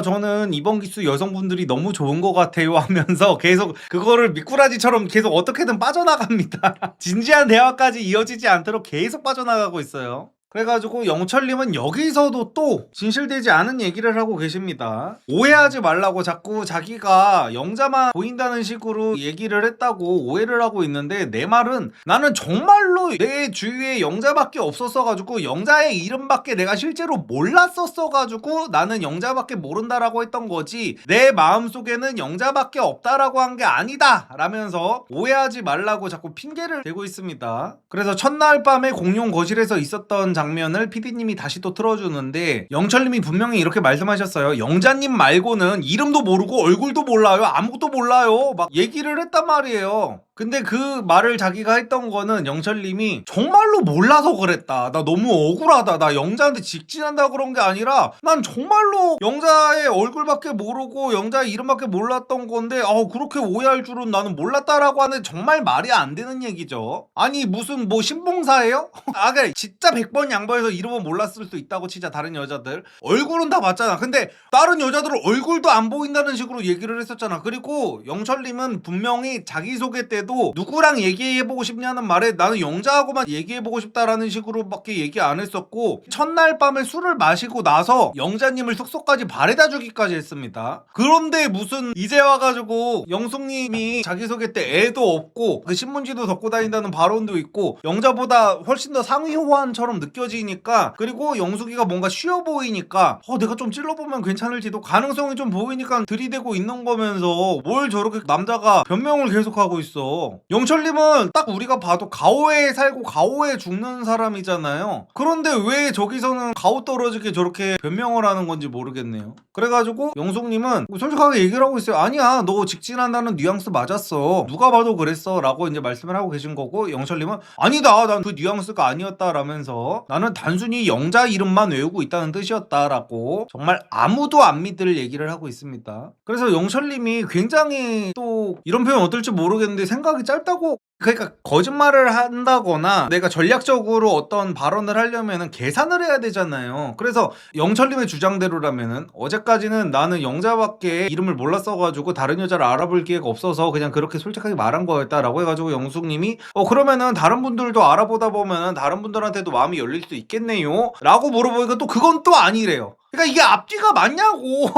저는 이번 기수 여성분들이 너무 좋은 것 같아요 하면서 계속 그거를 미꾸라지처럼 계속 어떻게든 빠져나갑니다. 진지한 대화까지 이어지지 않도록 계속 빠져나가고 있어요. 그래가지고 영철님은 여기서도 또 진실되지 않은 얘기를 하고 계십니다. 오해하지 말라고 자꾸 자기가 영자만 보인다는 식으로 얘기를 했다고 오해를 하고 있는데 내 말은 나는 정말로 내 주위에 영자밖에 없었어가지고 영자의 이름밖에 내가 실제로 몰랐었어가지고 나는 영자밖에 모른다라고 했던 거지 내 마음속에는 영자밖에 없다라고 한 게 아니다 라면서 오해하지 말라고 자꾸 핑계를 대고 있습니다. 그래서 첫날 밤에 공용 거실에서 있었던 장면을 PD님이 다시 또 틀어주는데 영철님이 분명히 이렇게 말씀하셨어요. 영자님 말고는 이름도 모르고 얼굴도 몰라요. 아무것도 몰라요. 막 얘기를 했단 말이에요. 근데 그 말을 자기가 했던 거는 영철님이 정말로 몰라서 그랬다. 나 너무 억울하다. 나 영자한테 직진한다 그런 게 아니라 난 정말로 영자의 얼굴밖에 모르고 영자의 이름밖에 몰랐던 건데 그렇게 오해할 줄은 나는 몰랐다라고 하는 정말 말이 안 되는 얘기죠. 아니 무슨 뭐 신봉사예요? 그래 진짜 100번 양보해서 이름은 몰랐을 수 있다고 진짜 다른 여자들 얼굴은 다 봤잖아. 근데 다른 여자들은 얼굴도 안 보인다는 식으로 얘기를 했었잖아. 그리고 영철님은 분명히 자기소개 때도 때도 누구랑 얘기해보고 싶냐는 말에 나는 영자하고만 얘기해보고 싶다라는 식으로밖에 얘기 안 했었고, 첫날 밤에 술을 마시고 나서 영자님을 숙소까지 바래다 주기까지 했습니다. 그런데 무슨 이제 와가지고 영숙님이 자기소개 때 애도 없고 그 신문지도 덮고 다닌다는 발언도 있고 영자보다 훨씬 더 상위 호환처럼 느껴지니까, 그리고 영숙이가 뭔가 쉬워 보이니까 내가 좀 찔러보면 괜찮을지도 가능성이 좀 보이니까 들이대고 있는 거면서 뭘 저렇게 남자가 변명을 계속하고 있어. 영철님은 딱 우리가 봐도 가오에 살고 가오에 죽는 사람이잖아요. 그런데 왜 저기서는 가오 떨어지게 저렇게 변명을 하는 건지 모르겠네요. 그래가지고 영숙님은 솔직하게 얘기를 하고 있어요. 아니야, 너 직진한다는 뉘앙스 맞았어, 누가 봐도 그랬어 라고 이제 말씀을 하고 계신 거고, 영철님은 아니다, 난 그 뉘앙스가 아니었다 라면서 나는 단순히 영자 이름만 외우고 있다는 뜻이었다 라고 정말 아무도 안 믿을 얘기를 하고 있습니다. 그래서 영철님이 굉장히 또 이런 표현 어떨지 모르겠는데 생각이 짧다고, 그러니까 거짓말을 한다거나 내가 전략적으로 어떤 발언을 하려면은 계산을 해야 되잖아요. 그래서 영철님의 주장대로라면은 어제까지는 나는 영자밖에 이름을 몰랐어가지고 다른 여자를 알아볼 기회가 없어서 그냥 그렇게 솔직하게 말한 거였다라고 해가지고 영숙님이 그러면은 다른 분들도 알아보다 보면은 다른 분들한테도 마음이 열릴 수 있겠네요 라고 물어보니까 또 그건 또 아니래요. 그러니까 이게 앞뒤가 맞냐고.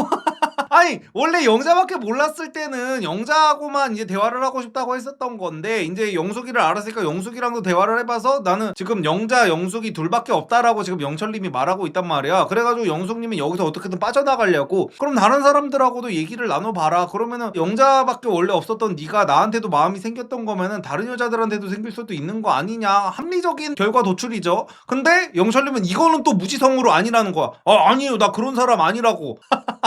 아니 원래 영자밖에 몰랐을 때는 영자하고만 이제 대화를 하고 싶다고 했었던 건데, 이제 영숙이를 알았으니까 영숙이랑도 대화를 해봐서 나는 지금 영자 영숙이 둘밖에 없다라고 지금 영철님이 말하고 있단 말이야. 그래가지고 영숙님이 여기서 어떻게든 빠져나가려고, 그럼 다른 사람들하고도 얘기를 나눠봐라. 그러면은 영자밖에 원래 없었던 네가 나한테도 마음이 생겼던 거면은 다른 여자들한테도 생길 수도 있는 거 아니냐, 합리적인 결과 도출이죠. 근데 영철님은 이거는 또 무지성으로 아니라는 거야. 아니요, 나 그런 사람 아니라고.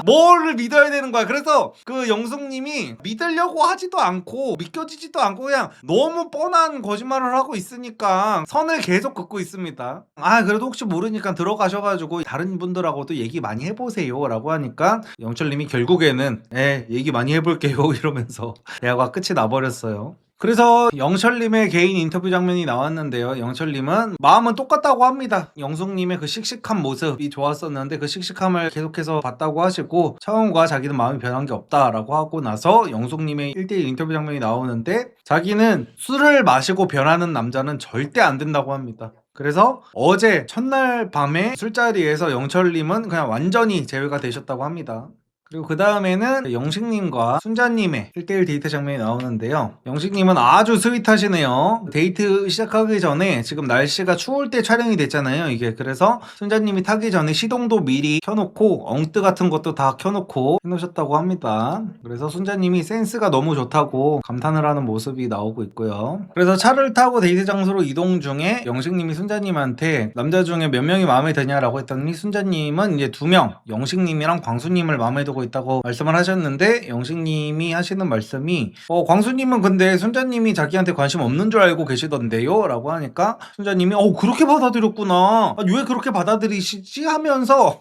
뭐를 믿어야 되는 거야. 그래서 그 영숙님이 믿으려고 하지도 않고 믿겨지지도 않고 그냥 너무 뻔한 거짓말을 하고 있으니까 선을 계속 긋고 있습니다. 그래도 혹시 모르니까 들어가셔가지고 다른 분들하고도 얘기 많이 해보세요 라고 하니까 영철님이 결국에는 얘기 많이 해볼게요 이러면서 대화가 끝이 나버렸어요. 그래서 영철님의 개인 인터뷰 장면이 나왔는데요. 영철님은 마음은 똑같다고 합니다. 영숙님의 그 씩씩한 모습이 좋았었는데 그 씩씩함을 계속해서 봤다고 하시고, 차은우가 자기는 마음이 변한 게 없다라고 하고 나서 영숙님의 1대1 인터뷰 장면이 나오는데, 자기는 술을 마시고 변하는 남자는 절대 안 된다고 합니다. 그래서 어제 첫날 밤에 술자리에서 영철님은 그냥 완전히 제외가 되셨다고 합니다. 그리고 그 다음에는 영식님과 순자님의 1대1 데이트 장면이 나오는데요. 영식님은 아주 스윗하시네요. 데이트 시작하기 전에 지금 날씨가 추울 때 촬영이 됐잖아요, 이게. 그래서 순자님이 타기 전에 시동도 미리 켜놓고 엉뜨 같은 것도 다 켜놓고 해놓으셨다고 합니다. 그래서 순자님이 센스가 너무 좋다고 감탄을 하는 모습이 나오고 있고요. 그래서 차를 타고 데이트 장소로 이동 중에 영식님이 순자님한테 남자 중에 몇 명이 마음에 드냐라고 했더니 순자님은 이제 2명, 영식님이랑 광수님을 마음에 두고 있다고 말씀을 하셨는데, 영식님이 하시는 말씀이 광수님은 근데 순자님이 자기한테 관심 없는 줄 알고 계시던데요 라고 하니까 순자님이 그렇게 받아들였구나, 왜 그렇게 받아들이시지 하면서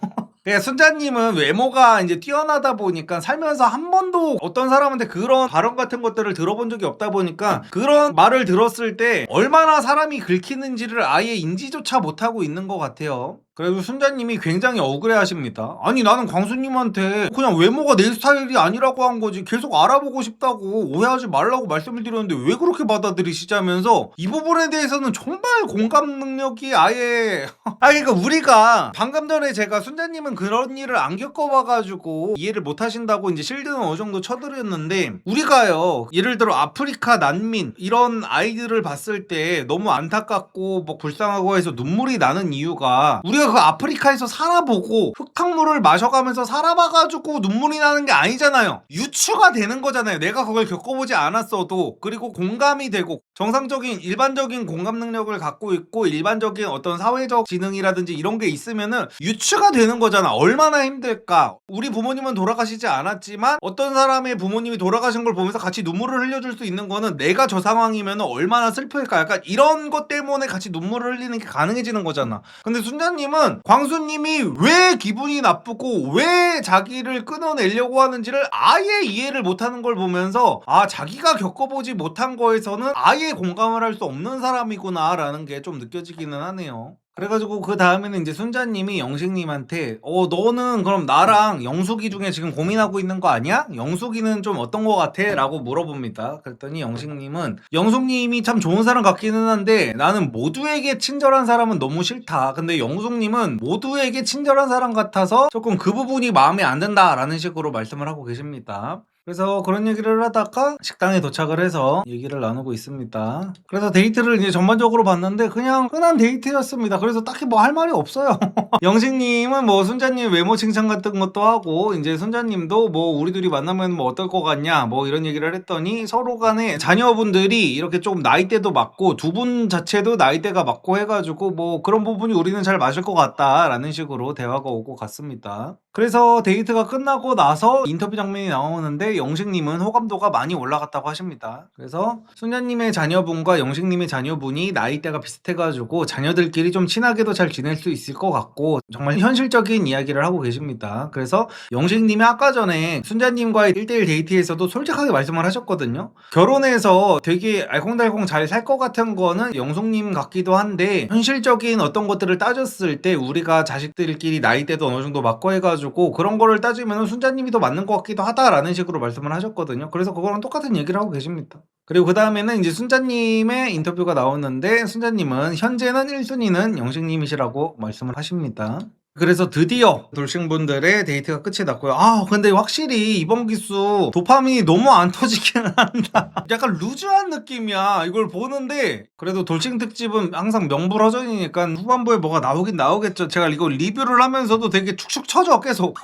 순자님은 외모가 이제 뛰어나다 보니까 살면서 한 번도 어떤 사람한테 그런 발언 같은 것들을 들어본 적이 없다 보니까 그런 말을 들었을 때 얼마나 사람이 긁히는지를 아예 인지조차 못하고 있는 것 같아요. 그래도 순자님이 굉장히 억울해 하십니다. 아니 나는 광수님한테 그냥 외모가 내 스타일이 아니라고 한 거지 계속 알아보고 싶다고 오해하지 말라고 말씀을 드렸는데 왜 그렇게 받아들이시자면서 이 부분에 대해서는 정말 공감 능력이 아예 그러니까 우리가 방금 전에 제가 순자님은 그런 일을 안 겪어봐가지고 이해를 못 하신다고 이제 실드는 어느 정도 쳐드렸는데, 우리가요 예를 들어 아프리카 난민 이런 아이들을 봤을 때 너무 안타깝고 뭐 불쌍하고 해서 눈물이 나는 이유가, 우리가 그 아프리카에서 살아보고 흙탕물을 마셔가면서 살아봐가지고 눈물이 나는 게 아니잖아요. 유추가 되는 거잖아요. 내가 그걸 겪어보지 않았어도. 그리고 공감이 되고 정상적인 일반적인 공감 능력을 갖고 있고 일반적인 어떤 사회적 지능이라든지 이런 게 있으면은 유추가 되는 거잖아. 얼마나 힘들까. 우리 부모님은 돌아가시지 않았지만 어떤 사람의 부모님이 돌아가신 걸 보면서 같이 눈물을 흘려줄 수 있는 거는 내가 저 상황이면 얼마나 슬플까. 약간 이런 것 때문에 같이 눈물을 흘리는 게 가능해지는 거잖아. 근데 순자님은 광수님이 왜 기분이 나쁘고 왜 자기를 끊어내려고 하는지를 아예 이해를 못하는 걸 보면서 자기가 겪어보지 못한 거에서는 아예 공감을 할 수 없는 사람이구나 라는 게 좀 느껴지기는 하네요. 그래가지고 그 다음에는 이제 순자님이 영식님한테 너는 그럼 나랑 영숙이 중에 지금 고민하고 있는 거 아니야? 영숙이는 좀 어떤 거 같아? 라고 물어봅니다. 그랬더니 영식님은 영숙님이 참 좋은 사람 같기는 한데 나는 모두에게 친절한 사람은 너무 싫다. 근데 영숙님은 모두에게 친절한 사람 같아서 조금 그 부분이 마음에 안 든다 라는 식으로 말씀을 하고 계십니다. 그래서 그런 얘기를 하다가 식당에 도착을 해서 얘기를 나누고 있습니다. 그래서 데이트를 이제 전반적으로 봤는데 그냥 흔한 데이트였습니다. 그래서 딱히 뭐 할 말이 없어요. 영식님은 뭐 순자님 외모 칭찬 같은 것도 하고 이제 순자님도 뭐 우리 둘이 만나면 뭐 어떨 것 같냐 뭐 이런 얘기를 했더니 서로 간에 자녀분들이 이렇게 좀 나이대도 맞고 두 분 자체도 나이대가 맞고 해가지고 뭐 그런 부분이 우리는 잘 맞을 것 같다라는 식으로 대화가 오고 갔습니다. 그래서 데이트가 끝나고 나서 인터뷰 장면이 나오는데 영식님은 호감도가 많이 올라갔다고 하십니다. 그래서 순자님의 자녀분과 영식님의 자녀분이 나이대가 비슷해가지고 자녀들끼리 좀 친하게도 잘 지낼 수 있을 것 같고 정말 현실적인 이야기를 하고 계십니다. 그래서 영식님이 아까 전에 순자님과의 1대1 데이트에서도 솔직하게 말씀을 하셨거든요. 결혼해서 되게 알콩달콩 잘 살 것 같은 거는 영숙님 같기도 한데 현실적인 어떤 것들을 따졌을 때 우리가 자식들끼리 나이대도 어느 정도 맞고 해가지고 그런 거를 따지면 순자님이 더 맞는 것 같기도 하다라는 식으로 말씀을 하셨거든요. 그래서 그거랑 똑같은 얘기를 하고 계십니다. 그리고 그 다음에는 이제 순자님의 인터뷰가 나오는데 순자님은 현재는 1순위는 영식님이시라고 말씀을 하십니다. 그래서 드디어 돌싱분들의 데이트가 끝이 났고요. 근데 확실히 이번 기수 도파민이 너무 안 터지긴 한다. 약간 루즈한 느낌이야. 이걸 보는데 그래도 돌싱 특집은 항상 명불허전이니까 후반부에 뭐가 나오긴 나오겠죠. 제가 이거 리뷰를 하면서도 되게 축축 처져 계속.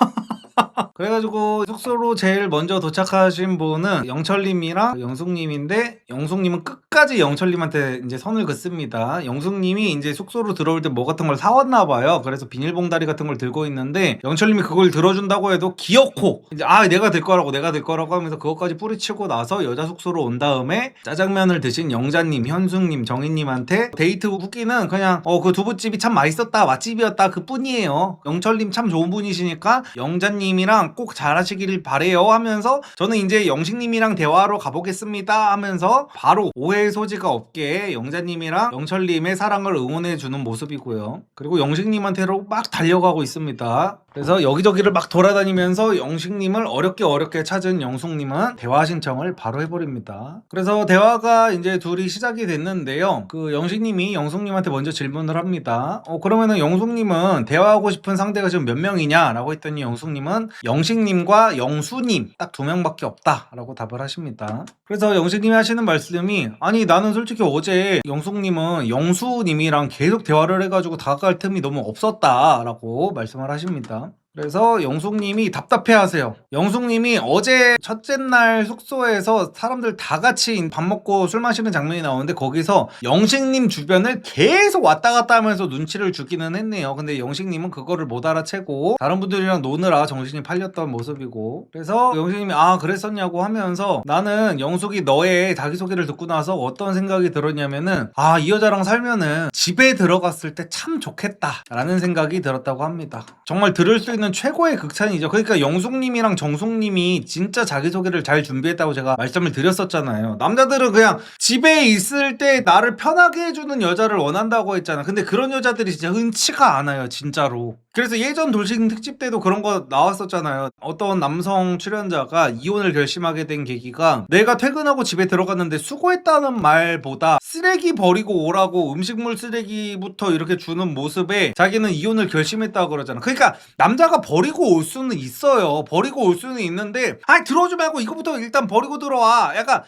그래가지고 숙소로 제일 먼저 도착하신 분은 영철님이랑 영숙님인데 영숙님은 끝까지 영철님한테 이제 선을 긋습니다. 영숙님이 이제 숙소로 들어올 때 뭐 같은 걸 사왔나 봐요. 그래서 비닐봉다리 같은 걸 들고 있는데 영철님이 그걸 들어준다고 해도 기어코 이제 내가 들 거라고 하면서 그것까지 뿌리치고 나서 여자 숙소로 온 다음에 짜장면을 드신 영자님, 현숙님, 정희님한테 데이트 후기는 그냥 그 두부집이 참 맛있었다, 맛집이었다 그 뿐이에요. 영철님 참 좋은 분이시니까 영자님이랑 꼭 잘하시길 바래요 하면서 저는 이제 영식님이랑 대화로 가보겠습니다 하면서 바로 오해의 소지가 없게 영자님이랑 영철님의 사랑을 응원해주는 모습이고요. 그리고 영식님한테로 막 달려가고 있습니다. 그래서 여기저기를 막 돌아다니면서 영식님을 어렵게 찾은 영숙님은 대화 신청을 바로 해버립니다. 그래서 대화가 이제 둘이 시작이 됐는데요. 그 영식님이 영숙님한테 먼저 질문을 합니다. 그러면은 영숙님은 대화하고 싶은 상대가 지금 몇 명이냐? 라고 했더니 영숙님은 영식님과 영수님 딱 2명밖에 없다 라고 답을 하십니다. 그래서 영식님이 하시는 말씀이 아니 나는 솔직히 어제 영숙님은 영수님이랑 계속 대화를 해가지고 다가갈 틈이 너무 없었다 라고 말씀을 하십니다. 그래서 영숙님이 답답해하세요. 영숙님이 어제 첫째 날 숙소에서 사람들 다 같이 밥 먹고 술 마시는 장면이 나오는데 거기서 영식님 주변을 계속 왔다 갔다 하면서 눈치를 주기는 했네요. 근데 영식님은 그거를 못 알아채고 다른 분들이랑 노느라 정신이 팔렸던 모습이고 그래서 영식님이 그랬었냐고 하면서 나는 영숙이 너의 자기소개를 듣고 나서 어떤 생각이 들었냐면은 이 여자랑 살면은 집에 들어갔을 때 참 좋겠다 라는 생각이 들었다고 합니다. 정말 들을 수 있는 최고의 극찬이죠. 그러니까 영숙님이랑 정숙님이 진짜 자기소개를 잘 준비했다고 제가 말씀을 드렸었잖아요. 남자들은 그냥 집에 있을 때 나를 편하게 해주는 여자를 원한다고 했잖아. 근데 그런 여자들이 진짜 흔치가 않아요, 진짜로. 그래서 예전 돌싱 특집 때도 그런 거 나왔었잖아요. 어떤 남성 출연자가 이혼을 결심하게 된 계기가 내가 퇴근하고 집에 들어갔는데 수고했다는 말보다 쓰레기 버리고 오라고 음식물 쓰레기부터 이렇게 주는 모습에 자기는 이혼을 결심했다고 그러잖아. 그러니까 남자가 버리고 올 수는 있어요. 버리고 올 수는 있는데 들어오지 말고 이거부터 일단 버리고 들어와. 약간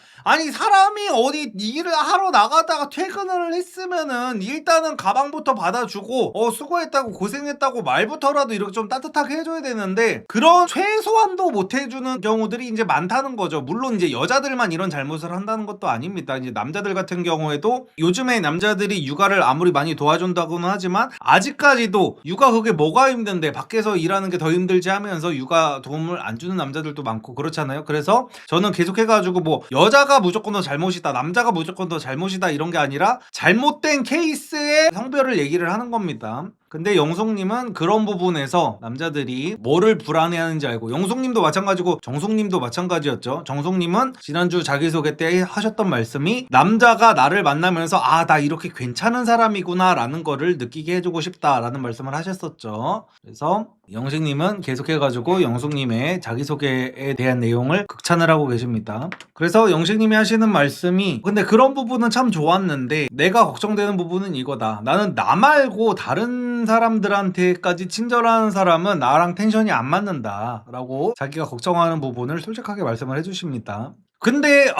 사람이 어디 일을 하러 나가다가 퇴근을 했으면은 일단은 가방부터 받아주고 수고했다고 고생했다고 말부터라도 이렇게 좀 따뜻하게 해줘야 되는데 그런 최소한도 못 해주는 경우들이 이제 많다는 거죠. 물론 이제 여자들만 이런 잘못을 한다는 것도 아닙니다. 이제 남자들 같은 경우에도 요즘에 남자들이 육아를 아무리 많이 도와준다고는 하지만 아직까지도 육아 그게 뭐가 힘든데 밖에서 일하는 게 더 힘들지 하면서 육아 도움을 안 주는 남자들도 많고 그렇잖아요. 그래서 저는 계속해가지고 뭐 여자가 무조건 더 잘못이다, 남자가 무조건 더 잘못이다 이런 게 아니라 잘못된 케이스의 성별을 얘기를 하는 겁니다. 근데 영숙님은 그런 부분에서 남자들이 뭐를 불안해하는지 알고, 영숙님도 마찬가지고 정숙님도 마찬가지였죠. 정숙님은 지난주 자기소개 때 하셨던 말씀이 남자가 나를 만나면서 아, 나 이렇게 괜찮은 사람이구나 라는 거를 느끼게 해주고 싶다라는 말씀을 하셨었죠. 그래서 영식님은 계속해가지고 영숙님의 자기소개에 대한 내용을 극찬을 하고 계십니다. 그래서 영식님이 하시는 말씀이, 근데 그런 부분은 참 좋았는데 내가 걱정되는 부분은 이거다. 나는 나 말고 다른 사람들한테까지 친절한 사람은 나랑 텐션이 안 맞는다 라고 자기가 걱정하는 부분을 솔직하게 말씀을 해주십니다. 근데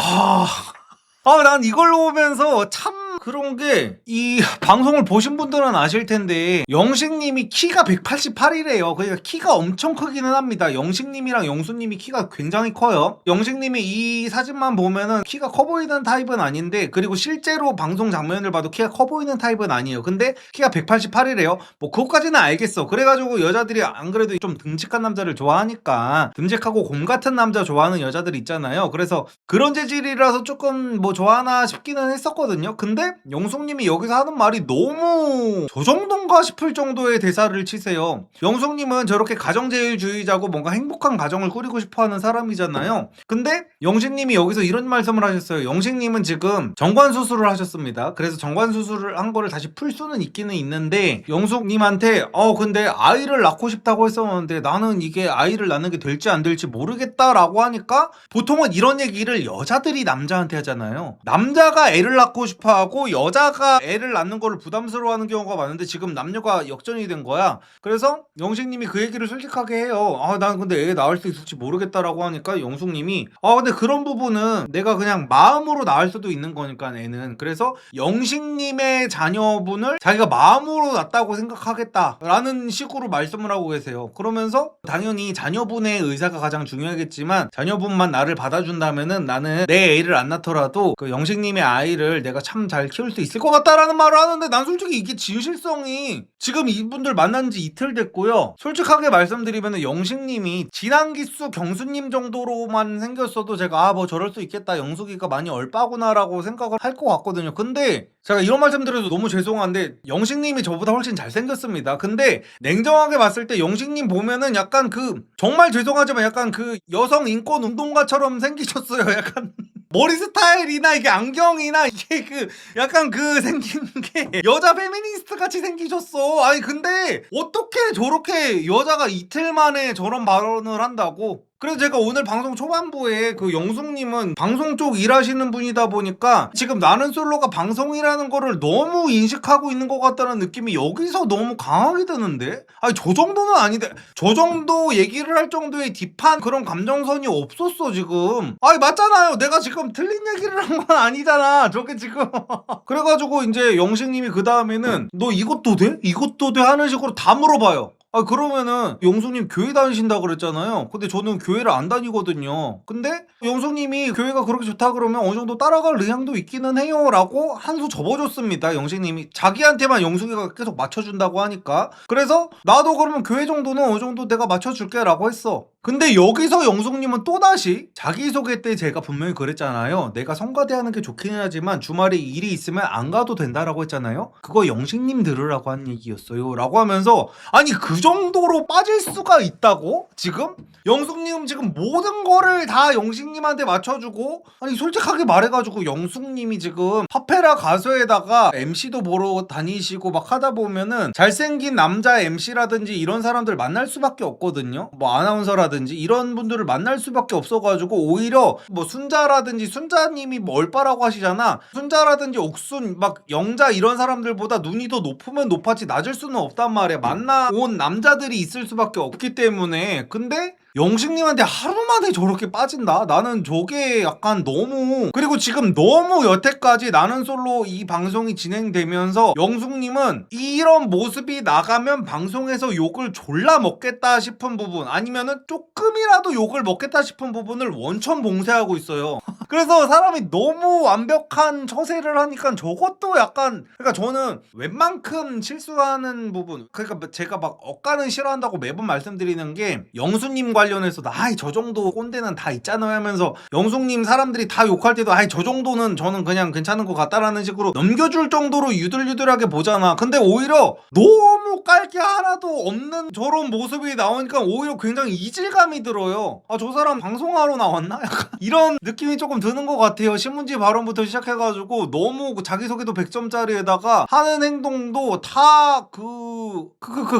난 이걸 보면서 참 그런 게, 이 방송을 보신 분들은 아실 텐데 영식님이 키가 188이래요. 그러니까 키가 엄청 크기는 합니다. 영식님이랑 영수님이 키가 굉장히 커요. 영식님이 이 사진만 보면은 키가 커 보이는 타입은 아닌데, 그리고 실제로 방송 장면을 봐도 키가 커 보이는 타입은 아니에요. 근데 키가 188이래요. 뭐 그것까지는 알겠어. 그래가지고 여자들이 안 그래도 좀 듬직한 남자를 좋아하니까, 듬직하고 곰 같은 남자 좋아하는 여자들 있잖아요. 그래서 그런 재질이라서 조금 뭐 좋아하나 싶기는 했었거든요. 근데 영숙님이 여기서 하는 말이 너무 저 정도인가 싶을 정도의 대사를 치세요. 영숙님은 저렇게 가정제일주의자고 뭔가 행복한 가정을 꾸리고 싶어하는 사람이잖아요. 근데 영식님이 여기서 이런 말씀을 하셨어요. 영식님은 지금 정관수술을 하셨습니다. 그래서 정관수술을 한 거를 다시 풀 수는 있기는 있는데, 영숙님한테 근데 아이를 낳고 싶다고 했었는데 나는 이게 아이를 낳는 게 될지 안 될지 모르겠다라고 하니까, 보통은 이런 얘기를 여자들이 남자한테 하잖아요. 남자가 애를 낳고 싶어하고 여자가 애를 낳는 거를 부담스러워하는 경우가 많은데 지금 남녀가 역전이 된 거야. 그래서 영식님이 그 얘기를 솔직하게 해요. 난 근데 애 낳을 수 있을지 모르겠다라고 하니까 영숙님이 근데 그런 부분은 내가 그냥 마음으로 낳을 수도 있는 거니까 애는. 그래서 영식님의 자녀분을 자기가 마음으로 낳았다고 생각하겠다라는 식으로 말씀을 하고 계세요. 그러면서 당연히 자녀분의 의사가 가장 중요하겠지만 자녀분만 나를 받아준다면은 나는 내 애를 안 낳더라도 그 영식님의 아이를 내가 참 잘 키울 수 있을 것 같다라는 말을 하는데, 난 솔직히 이게 진실성이, 지금 이분들 만난 지 이틀 됐고요. 솔직하게 말씀드리면 영식님이 진한기수 경수님 정도로만 생겼어도 제가 뭐 저럴 수 있겠다, 영숙이가 많이 얼빠구나 라고 생각을 할 것 같거든요. 근데 제가 이런 말씀 드려도 너무 죄송한데 영식님이 저보다 훨씬 잘생겼습니다. 근데 냉정하게 봤을 때 영식님 보면은 약간 정말 죄송하지만 약간 여성 인권 운동가처럼 생기셨어요. 약간 머리 스타일이나 이게 안경이나 이게 약간 생긴 게 여자 페미니스트 같이 생기셨어. 아니 근데 어떻게 저렇게 여자가 이틀 만에 저런 발언을 한다고? 그래서 제가 오늘 방송 초반부에 영숙님은 방송 쪽 일하시는 분이다 보니까 지금 나는 솔로가 방송이라는 거를 너무 인식하고 있는 것 같다는 느낌이 여기서 너무 강하게 드는데? 아니 저 정도는 아닌데, 저 정도 얘기를 할 정도의 딥한 그런 감정선이 없었어 지금. 아니 맞잖아요. 내가 지금 틀린 얘기를 한 건 아니잖아 저게 지금. 그래가지고 이제 영식님이 그 다음에는 너 이것도 돼? 이것도 돼? 하는 식으로 다 물어봐요. 그러면은 영숙님 교회 다니신다 그랬잖아요. 근데 저는 교회를 안 다니거든요. 근데 영숙님이 교회가 그렇게 좋다 그러면 어느 정도 따라갈 의향도 있기는 해요 라고 한 수 접어줬습니다. 영식님이 자기한테만 영숙이가 계속 맞춰준다고 하니까. 그래서 나도 그러면 교회 정도는 어느 정도 내가 맞춰줄게 라고 했어. 근데 여기서 영숙님은 또다시 자기소개 때 제가 분명히 그랬잖아요. 내가 성가대하는 게 좋긴 하지만 주말에 일이 있으면 안 가도 된다라고 했잖아요. 그거 영식님 들으라고 한 얘기였어요 라고 하면서, 아니 그 정도로 빠질 수가 있다고? 지금? 영숙님 지금 모든 거를 다 영식님한테 맞춰주고, 아니 솔직하게 말해가지고 영숙님이 지금 파페라 가수에다가 MC도 보러 다니시고 막 하다 보면은 잘생긴 남자 MC라든지 이런 사람들 만날 수밖에 없거든요. 뭐 아나운서라든지 이런 분들을 만날 수밖에 없어가지고 오히려 뭐 순자라든지, 순자님이 뭐 얼빠라고 하시잖아. 순자라든지 옥순 막 영자 이런 사람들보다 눈이 더 높으면 높았지 낮을 수는 없단 말이야. 만나온 남자들이 있을 수밖에 없기 때문에. 근데 영식님한테 하루 만에 저렇게 빠진다? 나는 저게 약간 너무, 그리고 지금 너무 여태까지 나는 솔로 이 방송이 진행되면서 영숙님은 이런 모습이 나가면 방송에서 욕을 졸라 먹겠다 싶은 부분, 아니면은 조금이라도 욕을 먹겠다 싶은 부분을 원천 봉쇄하고 있어요. 그래서 사람이 너무 완벽한 처세를 하니까 저것도 약간, 그러니까 저는 웬만큼 실수하는 부분, 그러니까 제가 막 억까는 싫어한다고 매번 말씀드리는 게 영수님과 관련해서도 아이 저 정도 꼰대는 다 있잖아요 하면서 영숙님 사람들이 다 욕할 때도 아이 저 정도는 저는 그냥 괜찮은 것 같다라는 식으로 넘겨줄 정도로 유들유들하게 보잖아. 근데 오히려 너무 깔게 하나도 없는 저런 모습이 나오니까 오히려 굉장히 이질감이 들어요. 아 저 사람 방송하러 나왔나? 약간 이런 느낌이 조금 드는 것 같아요. 신문지 발언부터 시작해가지고 너무 자기소개도 100점짜리에다가 하는 행동도 다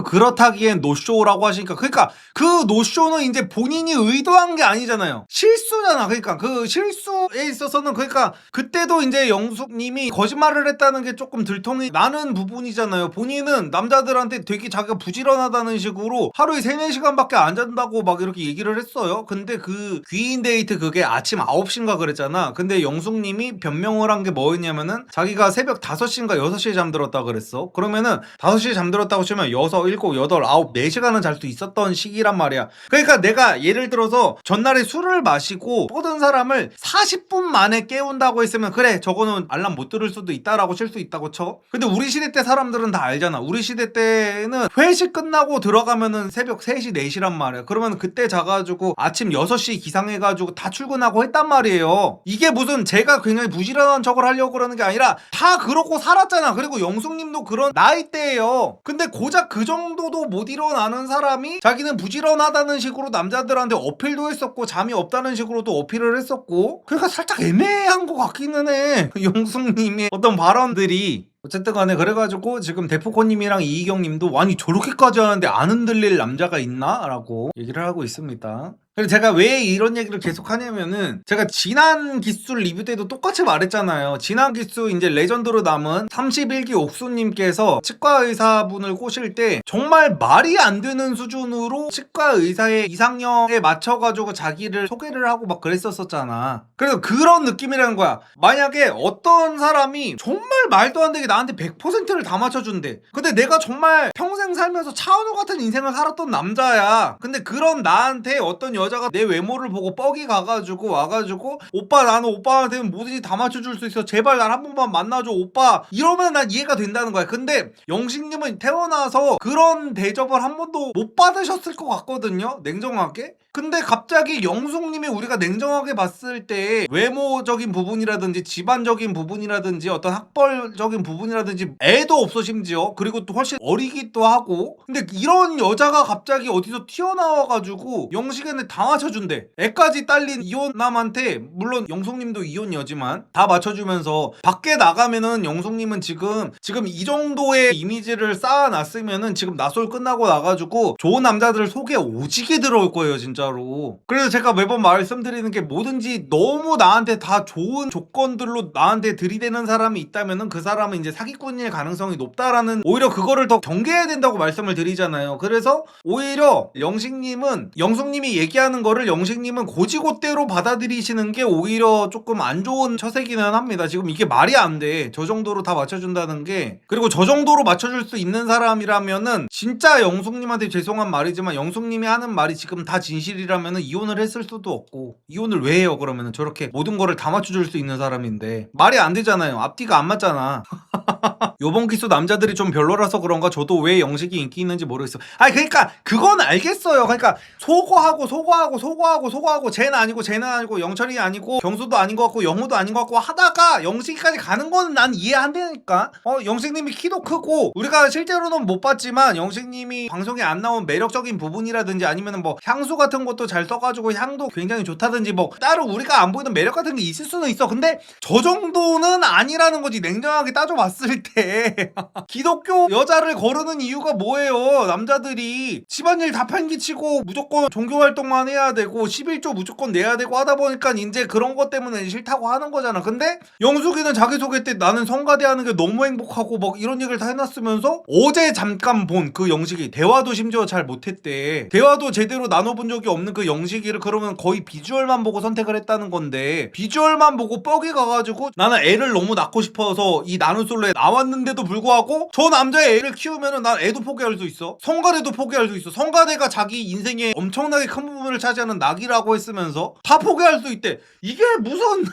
그렇다기엔 노쇼라고 하시니까 그러니까 그 노쇼는 이제 본인이 의도한 게 아니잖아요. 실수잖아. 그러니까 그 실수에 있어서는 그러니까 그때도 이제 영숙님이 거짓말을 했다는 게 조금 들통이 나는 부분이잖아요. 본인은 남자들한테 되게 자기가 부지런하다는 식으로 하루에 3-4시간밖에 안 잔다고 막 이렇게 얘기를 했어요. 근데 그 귀인 데이트 그게 아침 9시인가 그랬잖아. 근데 영숙님이 변명을 한 게 뭐였냐면은 자기가 새벽 5시인가 6시에 잠들었다 그랬어. 그러면은 5시에 잠들었다고 치면 6, 7, 8, 9, 4시간은 잘 수 있었던 시기란 말이야. 그러니까 내가 예를 들어서 전날에 술을 마시고 뻗은 사람을 40분 만에 깨운다고 했으면 그래 저거는 알람 못 들을 수도 있다라고 칠 수 있다고 쳐. 근데 우리 시대 때 사람들은 다 알잖아. 우리 시대 때는 회식 끝나고 들어가면은 새벽 3시 4시란 말이야. 그러면 그때 자가지고 아침 6시 기상해가지고 다 출근하고 했단 말이에요. 이게 무슨 제가 굉장히 부지런한 척을 하려고 그러는 게 아니라 다 그러고 살았잖아. 그리고 영숙님도 그런 나이대예요. 근데 고작 그 정도도 못 일어나는 사람이 자기는 부지런하다는 식으로 남자들한테 어필도 했었고 잠이 없다는 식으로도 어필을 했었고 그러니까 살짝 애매한 것 같기는 해. 영숙님의 어떤 발언들이 어쨌든 간에 그래가지고 지금 데프콘님이랑 이희경님도 아니 저렇게까지 하는데 안 흔들릴 남자가 있나? 라고 얘기를 하고 있습니다. 그래서 제가 왜 이런 얘기를 계속 하냐면은 제가 지난 기수 리뷰 때도 똑같이 말했잖아요. 지난 기수 이제 레전드로 남은 31기 옥수님께서 치과 의사분을 꼬실 때 정말 말이 안 되는 수준으로 치과 의사의 이상형에 맞춰가지고 자기를 소개를 하고 막 그랬었잖아. 그래서 그런 느낌이라는 거야. 만약에 어떤 사람이 정말 말도 안 되게 나한테 100%를 다 맞춰준대. 근데 내가 정말 평생 살면서 차은우 같은 인생을 살았던 남자야. 근데 그런 나한테 어떤 여자가 내 외모를 보고 뻑이 가가지고 와가지고 오빠 나는 오빠한테 뭐든지 다 맞춰줄 수 있어 제발 날 한 번만 만나줘 오빠 이러면 난 이해가 된다는 거야. 근데 영식님은 태어나서 그런 대접을 한 번도 못 받으셨을 것 같거든요 냉정하게. 근데 갑자기 영숙님이 우리가 냉정하게 봤을 때 외모적인 부분이라든지 집안적인 부분이라든지 어떤 학벌적인 부분이라든지 애도 없어 심지어 그리고 또 훨씬 어리기도 하고 근데 이런 여자가 갑자기 어디서 튀어나와가지고 영식이한테 다 맞춰준대. 애까지 딸린 이혼남한테 물론 영숙님도 이혼녀지만 다 맞춰주면서 밖에 나가면은 영숙님은 지금 이 정도의 이미지를 쌓아놨으면은 지금 나솔 끝나고 나가지고 좋은 남자들 속에 오지게 들어올 거예요 진짜로. 그래서 제가 매번 말씀드리는 게 뭐든지 너무 나한테 다 좋은 조건들로 나한테 들이대는 사람이 있다면은 그 사람은 이제 사기꾼일 가능성이 높다라는 오히려 그거를 더 경계해야 된다고 말씀을 드리잖아요. 그래서 오히려 영숙님이 얘기하는 거를 영식님은 고지고대로 받아들이시는 게 오히려 조금 안 좋은 처세기는 합니다. 지금 이게 말이 안 돼. 저 정도로 다 맞춰준다는 게. 그리고 저 정도로 맞춰줄 수 있는 사람이라면은 진짜 영숙님한테 죄송한 말이지만 영숙님이 하는 말이 지금 다 진실이라면은 이혼을 했을 수도 없고 이혼을 왜 해요 그러면은 저렇게 모든 거를 다 맞춰줄 수 있는 사람인데 말이 안 되잖아요. 앞뒤가 안 맞잖아. 요번 기수 남자들이 좀 별로라서 그런가 저도 왜 영식이 인기 있는지 모르겠어. 아니 그러니까 그건 알겠어요. 그러니까 소거하고 쟤는 아니고 영철이 아니고 경수도 아닌 것 같고 영우도 아닌 것 같고 하다가 영식이까지 가는 거는 난 이해한다니까. 영식님이 키도 크고 우리가 실제로는 못 봤지만 영식님이 방송에 안 나온 매력적인 부분이라든지 아니면은 뭐 향수 같은 것도 잘 써가지고 향도 굉장히 좋다든지 뭐 따로 우리가 안 보이는 매력 같은 게 있을 수는 있어. 근데 저 정도는 아니라는 거지 냉정하게 따져봤을 때. 기독교 여자를 거르는 이유가 뭐예요? 남자들이 집안일 다 판기치고 무조건 종교활동만 해야 되고 11조 무조건 내야 되고 하다 보니까 이제 그런 것 때문에 싫다고 하는 거잖아. 근데 영숙이는 자기소개 때 나는 성가대 하는 게 너무 행복하고 막 이런 얘기를 다 해놨으면서 어제 잠깐 본 그 영식이 대화도 심지어 잘 못했대. 대화도 제대로 나눠본 적이 없는 그 영식이를 그러면 거의 비주얼만 보고 선택을 했다는 건데 비주얼만 보고 뻑이 가가지고 나는 애를 너무 낳고 싶어서 이 나는 솔로에 나왔는데도 불구하고 저 남자의 애를 키우면은 난 애도 포기할 수 있어. 성가대도 포기할 수 있어. 성가대가 자기 인생에 엄청나게 큰 부분을 차지하는 낙이라고 했으면서 다 포기할 수 있대. 이게 무슨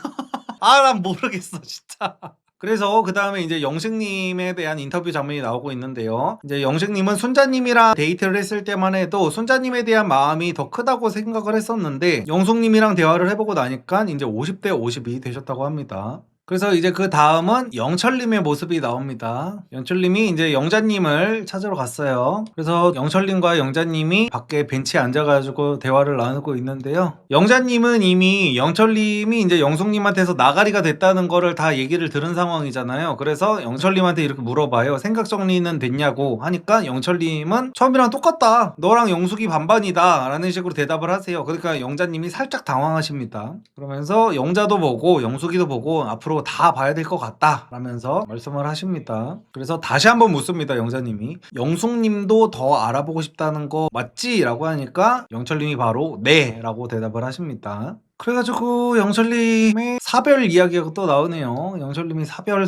난 모르겠어 진짜. 그래서 그 다음에 이제 영식님에 대한 인터뷰 장면이 나오고 있는데요. 이제 영식님은 순자님이랑 데이트를 했을 때만 해도 순자님에 대한 마음이 더 크다고 생각을 했었는데 영숙님이랑 대화를 해보고 나니까 이제 50대 50이 되셨다고 합니다. 그래서 이제 그 다음은 영철님의 모습이 나옵니다. 영철님이 이제 영자님을 찾으러 갔어요. 그래서 영철님과 영자님이 밖에 벤치에 앉아가지고 대화를 나누고 있는데요. 영자님은 이미 영철님이 이제 영숙님한테서 나가리가 됐다는 거를 다 얘기를 들은 상황이잖아요. 그래서 영철님한테 이렇게 물어봐요. 생각 정리는 됐냐고 하니까 영철님은 처음이랑 똑같다. 너랑 영숙이 반반이다. 라는 식으로 대답을 하세요. 그러니까 영자님이 살짝 당황하십니다. 그러면서 영자도 보고 영숙이도 보고 앞으로 다 봐야 될 것 같다 라면서 말씀을 하십니다. 그래서 다시 한번 묻습니다. 영자님이 영숙님도 더 알아보고 싶다는 거 맞지? 라고 하니까 영철님이 바로 네 라고 대답을 하십니다. 그래가지고 영철님의 사별 이야기가 또 나오네요. 영철님이 사별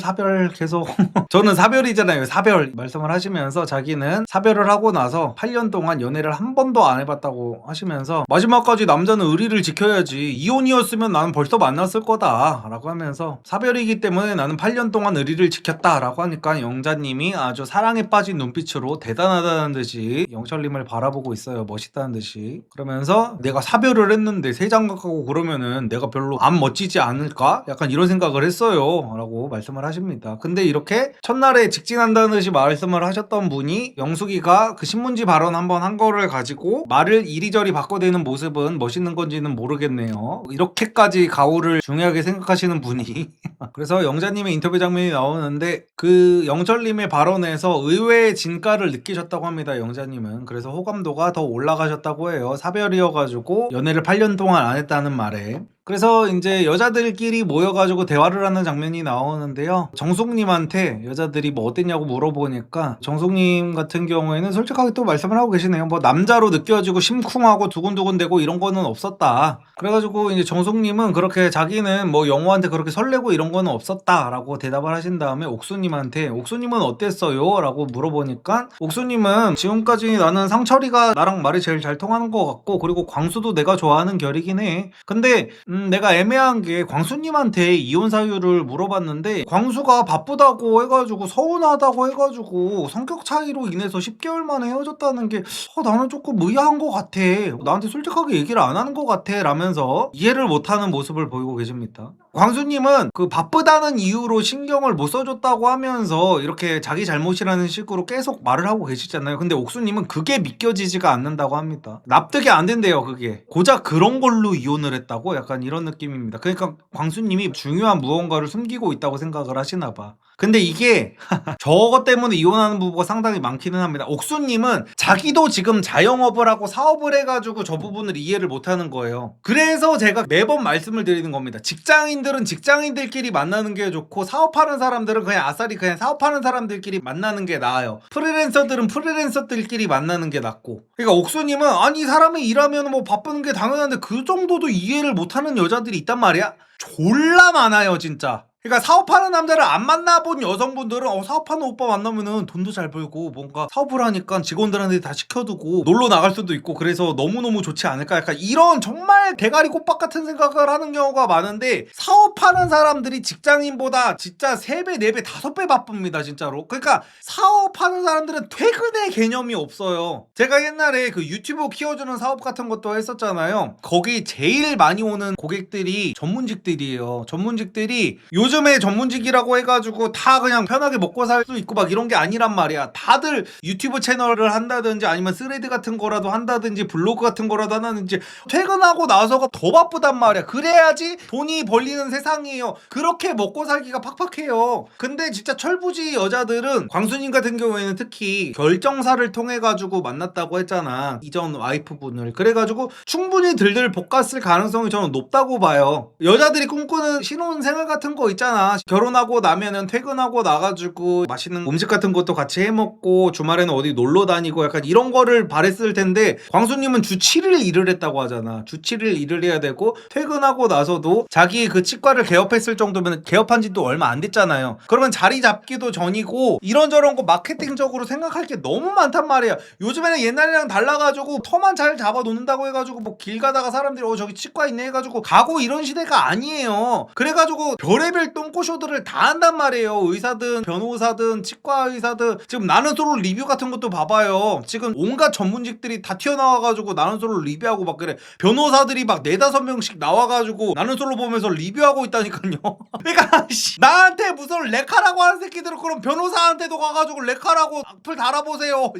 계속 저는 사별이잖아요. 사별 말씀을 하시면서 자기는 사별을 하고 나서 8년 동안 연애를 한 번도 안 해봤다고 하시면서 마지막까지 남자는 의리를 지켜야지, 이혼이었으면 나는 벌써 만났을 거다 라고 하면서 사별이기 때문에 나는 8년 동안 의리를 지켰다 라고 하니까 영자님이 아주 사랑에 빠진 눈빛으로 대단하다는 듯이 영철님을 바라보고 있어요. 멋있다는 듯이. 그러면서 내가 사별을 했는데 새 장가가고 그러면은 내가 별로 안 멋지지 않을까? 약간 이런 생각을 했어요 라고 말씀을 하십니다. 근데 이렇게 첫날에 직진한다는 듯이 말씀을 하셨던 분이 영숙이가 그 신문지 발언 한번 한 거를 가지고 말을 이리저리 바꿔대는 모습은 멋있는 건지는 모르겠네요. 이렇게까지 가오를 중요하게 생각하시는 분이 그래서 영자님의 인터뷰 장면이 나오는데 그 영철님의 발언에서 의외의 진가를 느끼셨다고 합니다. 영자님은. 그래서 호감도가 더 올라가셨다고 해요. 사별이어가지고 연애를 8년 동안 안 했다는 말에. 그래서 이제 여자들끼리 모여가지고 대화를 하는 장면이 나오는데요. 정숙님한테 여자들이 뭐 어땠냐고 물어보니까 정숙님 같은 경우에는 솔직하게 또 말씀을 하고 계시네요. 뭐 남자로 느껴지고 심쿵하고 두근두근대고 이런 거는 없었다. 그래가지고 이제 정숙님은 그렇게 자기는 뭐 영호한테 그렇게 설레고 이런 거는 없었다라고 대답을 하신 다음에 옥수님한테 옥수님은 어땠어요? 라고 물어보니까 옥수님은 지금까지 나는 상철이가 나랑 말이 제일 잘 통하는 것 같고 그리고 광수도 내가 좋아하는 결이긴 해. 근데 내가 애매한 게 광수님한테 이혼 사유를 물어봤는데 광수가 바쁘다고 해가지고 서운하다고 해가지고 성격 차이로 인해서 10개월 만에 헤어졌다는 게 나는 조금 의아한 것 같아. 나한테 솔직하게 얘기를 안 하는 것 같아 라면서 이해를 못하는 모습을 보이고 계십니다. 광수님은 그 바쁘다는 이유로 신경을 못 써줬다고 하면서 이렇게 자기 잘못이라는 식으로 계속 말을 하고 계시잖아요. 근데 옥수님은 그게 믿겨지지가 않는다고 합니다. 납득이 안 된대요. 그게 고작 그런 걸로 이혼을 했다고 약간 이런 느낌입니다. 그러니까 광수님이 중요한 무언가를 숨기고 있다고 생각을 하시나 봐. 근데 이게 저것 때문에 이혼하는 부부가 상당히 많기는 합니다. 옥수님은 자기도 지금 자영업을 하고 사업을 해가지고 저 부분을 이해를 못하는 거예요. 그래서 제가 매번 말씀을 드리는 겁니다. 직장인들은 직장인들끼리 만나는 게 좋고 사업하는 사람들은 그냥 아싸리 그냥 사업하는 사람들끼리 만나는 게 나아요. 프리랜서들은 프리랜서들끼리 만나는 게 낫고. 그러니까 옥수님은 아니 사람이 일하면 뭐 바쁘는 게 당연한데 그 정도도 이해를 못하는 여자들이 있단 말이야. 졸라 많아요 진짜. 그러니까 사업하는 남자를 안 만나본 여성분들은 사업하는 오빠 만나면은 돈도 잘 벌고 뭔가 사업을 하니까 직원들한테 다 시켜두고 놀러 나갈 수도 있고 그래서 너무너무 좋지 않을까 약간 이런 정말 대가리 꽃밭 같은 생각을 하는 경우가 많은데 사업하는 사람들이 직장인보다 진짜 3배, 4배, 5배 바쁩니다 진짜로. 그러니까 사업하는 사람들은 퇴근의 개념이 없어요. 제가 옛날에 그 유튜브 키워주는 사업 같은 것도 했었잖아요. 거기 제일 많이 오는 고객들이 전문직들이에요. 전문직들이 요즘에 전문직이라고 해가지고 다 그냥 편하게 먹고 살 수 있고 막 이런 게 아니란 말이야. 다들 유튜브 채널을 한다든지 아니면 스레드 같은 거라도 한다든지 블로그 같은 거라도 한다든지 퇴근하고 나서가 더 바쁘단 말이야. 그래야지 돈이 벌리는 세상이에요. 그렇게 먹고 살기가 팍팍해요. 근데 진짜 철부지 여자들은 광수님 같은 경우에는 특히 결정사를 통해 가지고 만났다고 했잖아. 이전 와이프분을. 그래가지고 충분히 들들 볶았을 가능성이 저는 높다고 봐요. 여자들이 꿈꾸는 신혼생활 같은 거 있잖아. 결혼하고 나면은 퇴근하고 나가지고 맛있는 음식 같은 것도 같이 해먹고 주말에는 어디 놀러 다니고 약간 이런 거를 바랬을 텐데 광수님은 주 7일 일을 했다고 하잖아. 주 7일 일을 해야 되고 퇴근하고 나서도 자기 그 치과를 개업했을 정도면 개업한 지도 얼마 안 됐잖아요. 그러면 자리 잡기도 전이고 이런저런 거 마케팅적으로 생각할 게 너무 많단 말이야. 요즘에는 옛날이랑 달라가지고 터만 잘 잡아 놓는다고 해가지고 뭐 길 가다가 사람들이 저기 치과 있네 해가지고 가고 이런 시대가 아니에요. 그래가지고 별의별 별의별 똥꼬쇼들을 다 한단 말이에요. 의사든 변호사든 치과 의사든. 지금 나는 솔로 리뷰 같은 것도 봐봐요. 지금 온갖 전문직들이 다 튀어나와가지고 나는 솔로 리뷰하고 막 그래. 변호사들이 막 4-5명씩 나와가지고 나는 솔로 보면서 리뷰하고 있다니까요. 그러니까 나한테 무슨 레카라고 하는 새끼들은 그럼 변호사한테도 가가지고 레카라고 악플 달아보세요.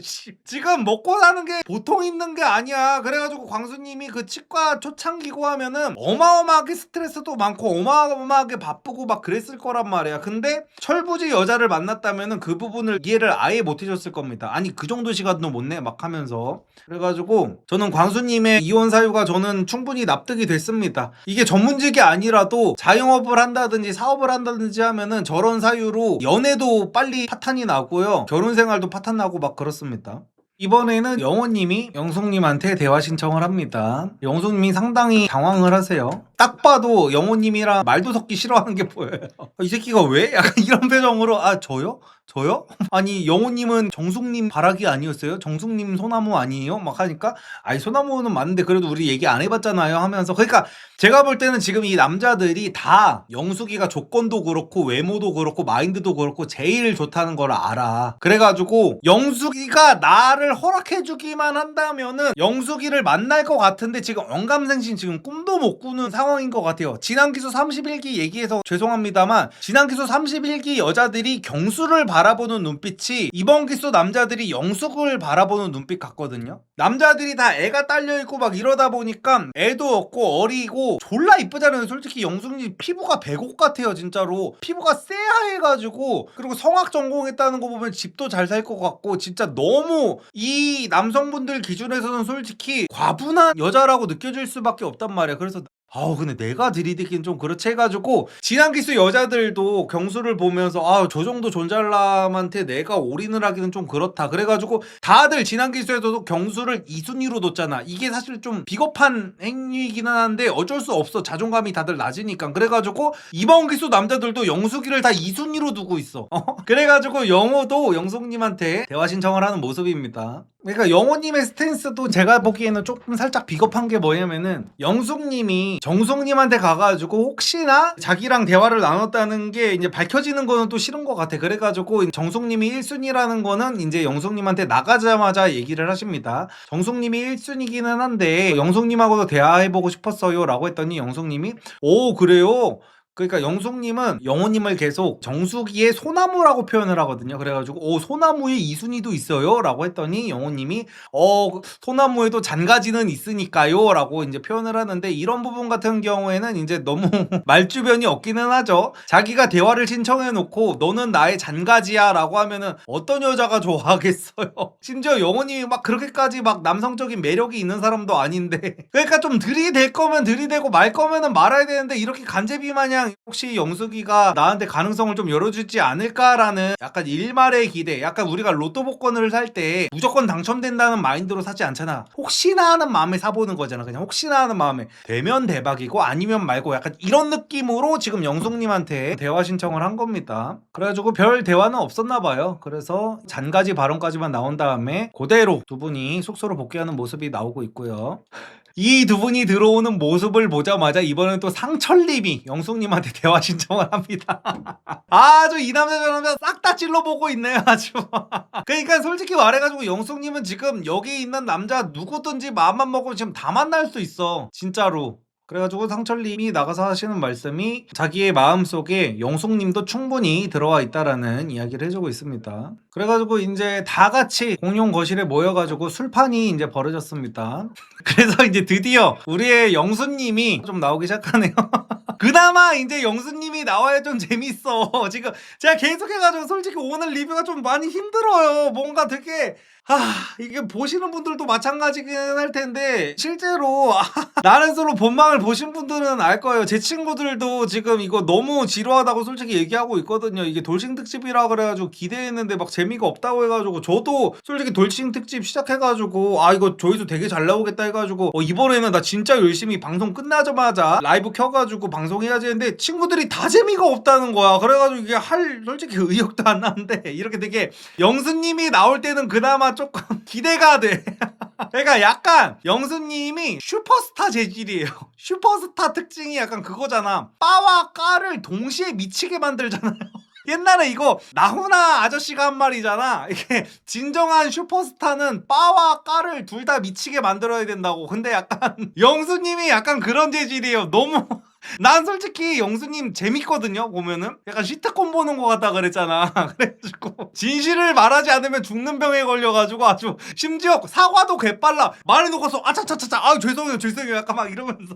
지금 먹고 사는 게 보통 있는 게 아니야. 그래가지고 광수님이 그 치과 초창기고 하면은 어마어마하게 스트레스도 많고 어마어마하게 바쁘고 막 그랬을 거란 말이야. 근데 철부지 여자를 만났다면은 그 부분을 이해를 아예 못 해줬을 겁니다. 아니 그 정도 시간도 못 내 막 하면서. 그래가지고 저는 광수님의 이혼 사유가 저는 충분히 납득이 됐습니다. 이게 전문직이 아니라도 자영업을 한다든지 사업을 한다든지 하면은 저런 사유로 연애도 빨리 파탄이 나고요. 결혼 생활도 파탄 나고 막 그렇습니다. 이번에는 영호님이 영숙님한테 대화 신청을 합니다. 영숙님이 상당히 당황을 하세요. 딱 봐도 영호님이랑 말도 섞기 싫어하는 게 보여요. 이 새끼가 왜? 약간 이런 표정으로 아 저요? 저요? 아니 영호님은 정숙님 바라기 아니었어요? 정숙님 소나무 아니에요? 막 하니까 아니 소나무는 맞는데 그래도 우리 얘기 안 해봤잖아요 하면서. 그러니까 제가 볼 때는 지금 이 남자들이 다 영숙이가 조건도 그렇고 외모도 그렇고 마인드도 그렇고 제일 좋다는 걸 알아. 그래가지고 영숙이가 나를 허락해주기만 한다면은 영숙이를 만날 것 같은데 지금 언감생심 지금 꿈도 못 꾸는 상황인 것 같아요. 지난기수 31기 얘기해서 죄송합니다만 지난기수 31기 여자들이 경수를 바라보는 눈빛이 이번 기수 남자들이 영숙을 바라보는 눈빛 같거든요. 남자들이 다 애가 딸려있고 막 이러다 보니까 애도 없고 어리고 졸라 이쁘잖아요. 솔직히 영숙님 피부가 백옥 같아요. 진짜로 피부가 새하얘가지고. 그리고 성악 전공했다는 거 보면 집도 잘 살 것 같고 진짜 너무 이 남성분들 기준에서는 솔직히 과분한 여자라고 느껴질 수밖에 없단 말이야. 그래서 근데 내가 들이대긴 좀 그렇지 해가지고 지난 기수 여자들도 경수를 보면서 저 정도 존잘남한테 내가 올인을 하기는 좀 그렇다. 그래가지고 다들 지난 기수에서도 경수를 2순위로 뒀잖아. 이게 사실 좀 비겁한 행위이기는 한데 어쩔 수 없어. 자존감이 다들 낮으니까. 그래가지고 이번 기수 남자들도 영숙이를 다 2순위로 두고 있어. 그래가지고 영호도 영숙님한테 대화 신청을 하는 모습입니다. 그러니까 영호님의 스탠스도 제가 보기에는 조금 살짝 비겁한 게 뭐냐면은 영숙님이 정숙님한테 가가지고 혹시나 자기랑 대화를 나눴다는 게 이제 밝혀지는 거는 또 싫은 것 같아. 그래가지고 정숙님이 1순위라는 거는 이제 영숙님한테 나가자마자 얘기를 하십니다. 정숙님이 1순위기는 한데 영숙님하고도 대화해보고 싶었어요 라고 했더니 영숙님이 오 그래요? 그러니까 영숙님은 영호님을 계속 정숙이의 소나무라고 표현을 하거든요. 그래가지고 소나무에 2순위도 있어요 라고 했더니 영호님이 소나무에도 잔가지는 있으니까요 라고 이제 표현을 하는데 이런 부분 같은 경우에는 이제 너무 말주변이 없기는 하죠. 자기가 대화를 신청해 놓고 너는 나의 잔가지야 라고 하면은 어떤 여자가 좋아하겠어요. 심지어 영호님이 막 그렇게까지 막 남성적인 매력이 있는 사람도 아닌데 그러니까 좀 들이댈 거면 들이대고 말 거면은 말아야 되는데 이렇게 간제비 마냥 혹시 영숙이가 나한테 가능성을 좀 열어주지 않을까라는 약간 일말의 기대. 약간 우리가 로또 복권을 살 때 무조건 당첨된다는 마인드로 사지 않잖아. 혹시나 하는 마음에 사보는 거잖아. 그냥 혹시나 하는 마음에 되면 대박이고 아니면 말고 약간 이런 느낌으로 지금 영숙님한테 대화 신청을 한 겁니다. 그래가지고 별 대화는 없었나 봐요. 그래서 잔가지 발언까지만 나온 다음에 그대로 두 분이 숙소로 복귀하는 모습이 나오고 있고요. 이 두 분이 들어오는 모습을 보자마자 이번엔 또 상철님이 영숙님한테 대화 신청을 합니다. 아주 이 남자 저 남자 싹 다 찔러보고 있네요 아주. 그러니까 솔직히 말해가지고 영숙님은 지금 여기 있는 남자 누구든지 마음만 먹으면 지금 다 만날 수 있어 진짜로. 그래가지고 상철님이 나가서 하시는 말씀이 자기의 마음속에 영숙님도 충분히 들어와 있다라는 이야기를 해주고 있습니다. 그래가지고 이제 다 같이 공용 거실에 모여가지고 술판이 이제 벌어졌습니다. 그래서 이제 드디어 우리의 영수님이 좀 나오기 시작하네요. 그나마 이제 영수님이 나와야 좀 재밌어. 지금 제가 계속해가지고 솔직히 오늘 리뷰가 좀 많이 힘들어요. 뭔가 되게 이게 보시는 분들도 마찬가지긴 할 텐데 실제로 나는 솔로 본방을 보신 분들은 알 거예요. 제 친구들도 지금 이거 너무 지루하다고 솔직히 얘기하고 있거든요. 이게 돌싱 특집이라 그래가지고 기대했는데 막 재미가 없다고 해가지고 저도 솔직히 돌싱 특집 시작해가지고 이거 조회수 되게 잘 나오겠다 해가지고 이번에는 나 진짜 열심히 방송 끝나자마자 라이브 켜가지고 방송해야지 했는데 친구들이 다 재미가 없다는 거야. 그래가지고 이게 할 솔직히 의욕도 안 나는데 이렇게 되게 영수님이 나올 때는 그나마 조금 기대가 돼. 그러니까 약간 영수님이 슈퍼스타 재질이에요. 슈퍼스타 특징이 약간 그거잖아. 빠와 까를 동시에 미치게 만들잖아요. 옛날에 이거 나훈아 아저씨가 한 말이잖아. 이게 진정한 슈퍼스타는 빠와 까를 둘 다 미치게 만들어야 된다고. 근데 약간 영수님이 약간 그런 재질이에요. 너무 난 솔직히 영수님 재밌거든요. 보면은 약간 시트콤 보는 것 같다 그랬잖아. 그래가지고 진실을 말하지 않으면 죽는 병에 걸려가지고 아주 심지어 사과도 개빨라. 말해놓고서 아차차차차 아 죄송해요 약간 막 이러면서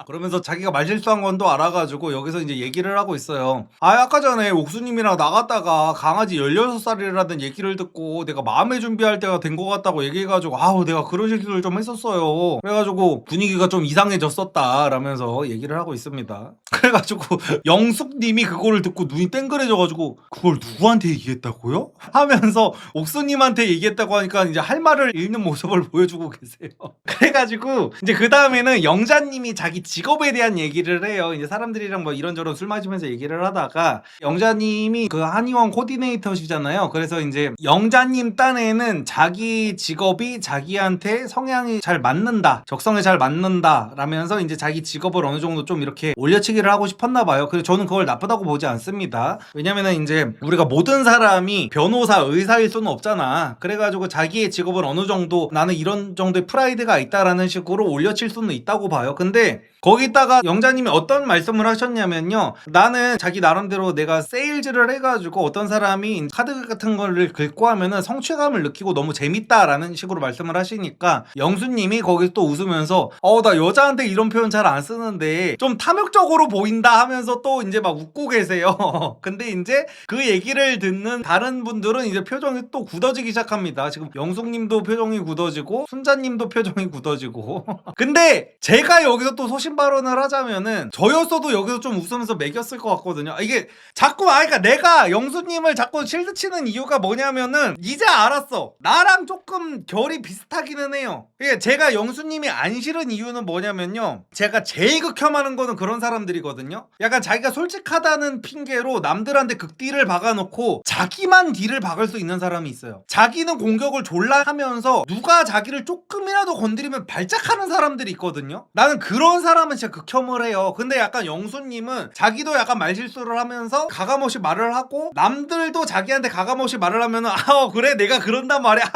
그러면서 자기가 말실수한 건 또 알아가지고 여기서 이제 얘기를 하고 있어요. 아 아까 전에 옥수님이랑 나갔다가 강아지 16살이라는 얘기를 듣고 내가 마음의 준비할 때가 된 것 같다고 얘기해가지고 아우 내가 그런 실수를 좀 했었어요. 그래가지고 분위기가 좀 이상해졌었다 라면서 얘기를 하고 있습니다. 그래가지고 영숙님이 그거를 듣고 눈이 땡그레져가지고 그걸 누구한테 얘기했다고요? 하면서 옥수님한테 얘기했다고 하니까 이제 할 말을 잃는 모습을 보여주고 계세요. 그래가지고 이제 그 다음에는 영자님이 자기 직업에 대한 얘기를 해요. 이제 사람들이랑 뭐 이런저런 술 마시면서 얘기를 하다가 영자님이 그 한의원 코디네이터시잖아요. 그래서 이제 영자님 딴에는 자기 직업이 자기한테 성향이 잘 맞는다, 적성에 잘 맞는다 라면서 이제 자기 직업을 어느 정도 좀 이렇게 올려치기를 하고 싶었나 봐요. 그래서 저는 그걸 나쁘다고 보지 않습니다. 왜냐면은 이제 우리가 모든 사람이 변호사, 의사일 수는 없잖아. 그래가지고 자기의 직업을 어느 정도 나는 이런 정도의 프라이드가 있다라는 식으로 올려칠 수는 있다고 봐요. 근데 거기다가 영자님이 어떤 말씀을 하셨냐면요. 나는 자기 나름대로 내가 세일즈를 해가지고 어떤 사람이 카드 같은 거를 긁고 하면은 성취감을 느끼고 너무 재밌다라는 식으로 말씀을 하시니까 영수님이 거기서 또 웃으면서 나 여자한테 이런 표현 잘 안 쓰는데 좀 탐욕적으로 보인다 하면서 또 이제 막 웃고 계세요. 근데 이제 그 얘기를 듣는 다른 분들은 이제 표정이 또 굳어지기 시작합니다. 지금 영숙님도 표정이 굳어지고 순자님도 표정이 굳어지고 근데 제가 여기서 또 소신 발언을 하자면은 저였어도 여기서 좀 웃으면서 매겼을 것 같거든요. 이게 자꾸 그러니까 내가 영수님을 자꾸 실드 치는 이유가 뭐냐면은 이제 알았어. 나랑 조금 결이 비슷하기는 해요. 이게 제가 영수님이 안 싫은 이유는 뭐냐면요. 제가 제일 극혐하는 거는 그런 사람들이거든요. 약간 자기가 솔직하다는 핑계로 남들한테 극딜을 박아놓고 자기만 딜을 박을 수 있는 사람이 있어요. 자기는 공격을 졸라 하면서 누가 자기를 조금이라도 건드리면 발작하는 사람들이 있거든요. 나는 그런 사람은 진짜 극혐을 해요. 근데 약간 영수님은 자기도 약간 말실수를 하면서 가감없이 말을 하고 남들도 자기한테 가감없이 말을 하면은 그래 내가 그런단 말이야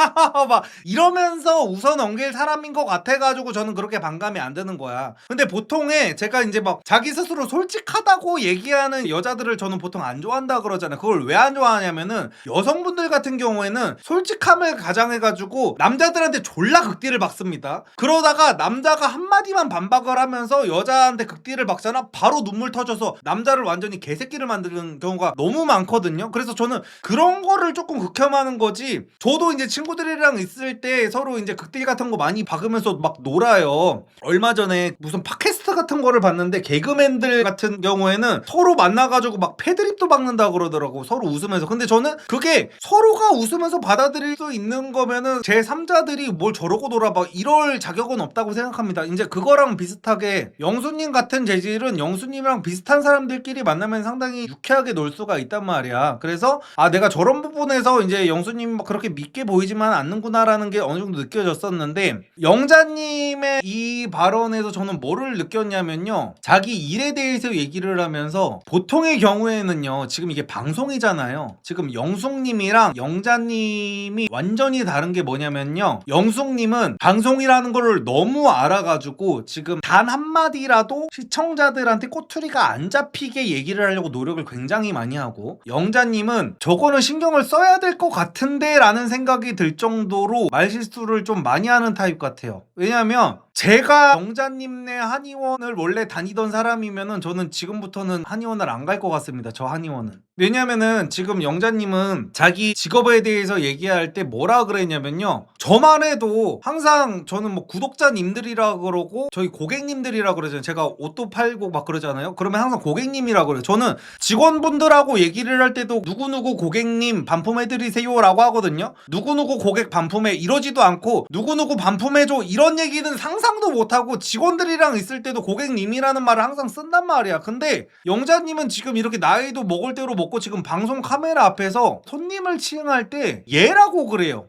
막 이러면서 웃어 넘길 사람인 것 같아가지고 저는 그렇게 반감이 안 드는 거야. 근데 보통에 제가 이제 막 자기 스스로 솔직하다고 얘기하는 여자들을 저는 보통 안 좋아한다 그러잖아요. 그걸 왜 안 좋아하냐면은 여성분들 같은 경우에는 솔직함을 가장해가지고 남자들한테 졸라 극딜을 박습니다. 그러다가 남자가 한마디만 반박을 하면서 여자한테 극딜을 박잖아. 바로 눈물 터져서 남자를 완전히 개새끼를 만드는 경우가 너무 많거든요. 그래서 저는 그런 거를 조금 극혐하는 거지. 저도 이제 친구들이랑 있을 때 서로 이제 극딜 같은 거 많이 박으면서 막 놀아요. 얼마 전에 무슨 팟캐스트 같은 거를 봤는데 개그맨들 같은 경우에는 서로 만나가지고 막 패드립도 박는다 그러더라고. 서로 웃으면서. 근데 저는 그게 서로가 웃으면서 받아들일 수 있는 거면은 제3자들이 뭘 저러고 놀아 막 이럴 자격은 없다고 생각합니다. 이제 그거랑 비슷하게 영수님 같은 재질은 영수님이랑 비슷한 사람들끼리 만나면 상당히 유쾌하게 놀 수가 있단 말이야. 그래서 내가 저런 부분에서 이제 영수님 그렇게 믿게 보이지만 않는구나라는 게 어느 정도 느껴졌었는데 영자님의 이 발언에서 저는 뭐를 느꼈냐면요. 자기 일에 대해서 얘기를 하면서 보통의 경우에는요. 지금 이게 방송이잖아요. 지금 영숙님이랑 영자님이 완전히 다른 게 뭐냐면요. 영숙님은 방송이라는 거를 너무 알아가지고 지금 단 한마디라도 시청자들한테 꼬투리가 안 잡히게 얘기를 하려고 노력을 굉장히 많이 하고 영자님은 저거는 신경을 써야 될 것 같은데 라는 생각이 들 정도로 말실수를 좀 많이 하는 타입 같아요. 왜냐면 제가 영자님네 한의원을 원래 다니던 사람이면은 저는 지금부터는 한의원을 안 갈 것 같습니다. 저 한의원은. 왜냐면은 지금 영자님은 자기 직업에 대해서 얘기할 때 뭐라 그랬냐면요. 저만 해도 항상 저는 뭐 구독자님들이라 그러고 저희 고객님들이라 그러잖아요. 제가 옷도 팔고 막 그러잖아요. 그러면 항상 고객님이라 그래요. 저는 직원분들하고 얘기를 할 때도 누구누구 고객님 반품해드리세요 라고 하거든요. 누구누구 고객 반품해 이러지도 않고 누구누구 반품해줘 이런 얘기는 상상도 못하고 직원들이랑 있을 때도 고객님이라는 말을 항상 쓴단 말이야. 근데 영자님은 지금 이렇게 나이도 먹을 대로 먹고 지금 방송 카메라 앞에서 손님을 칭할 때 얘라고 그래요.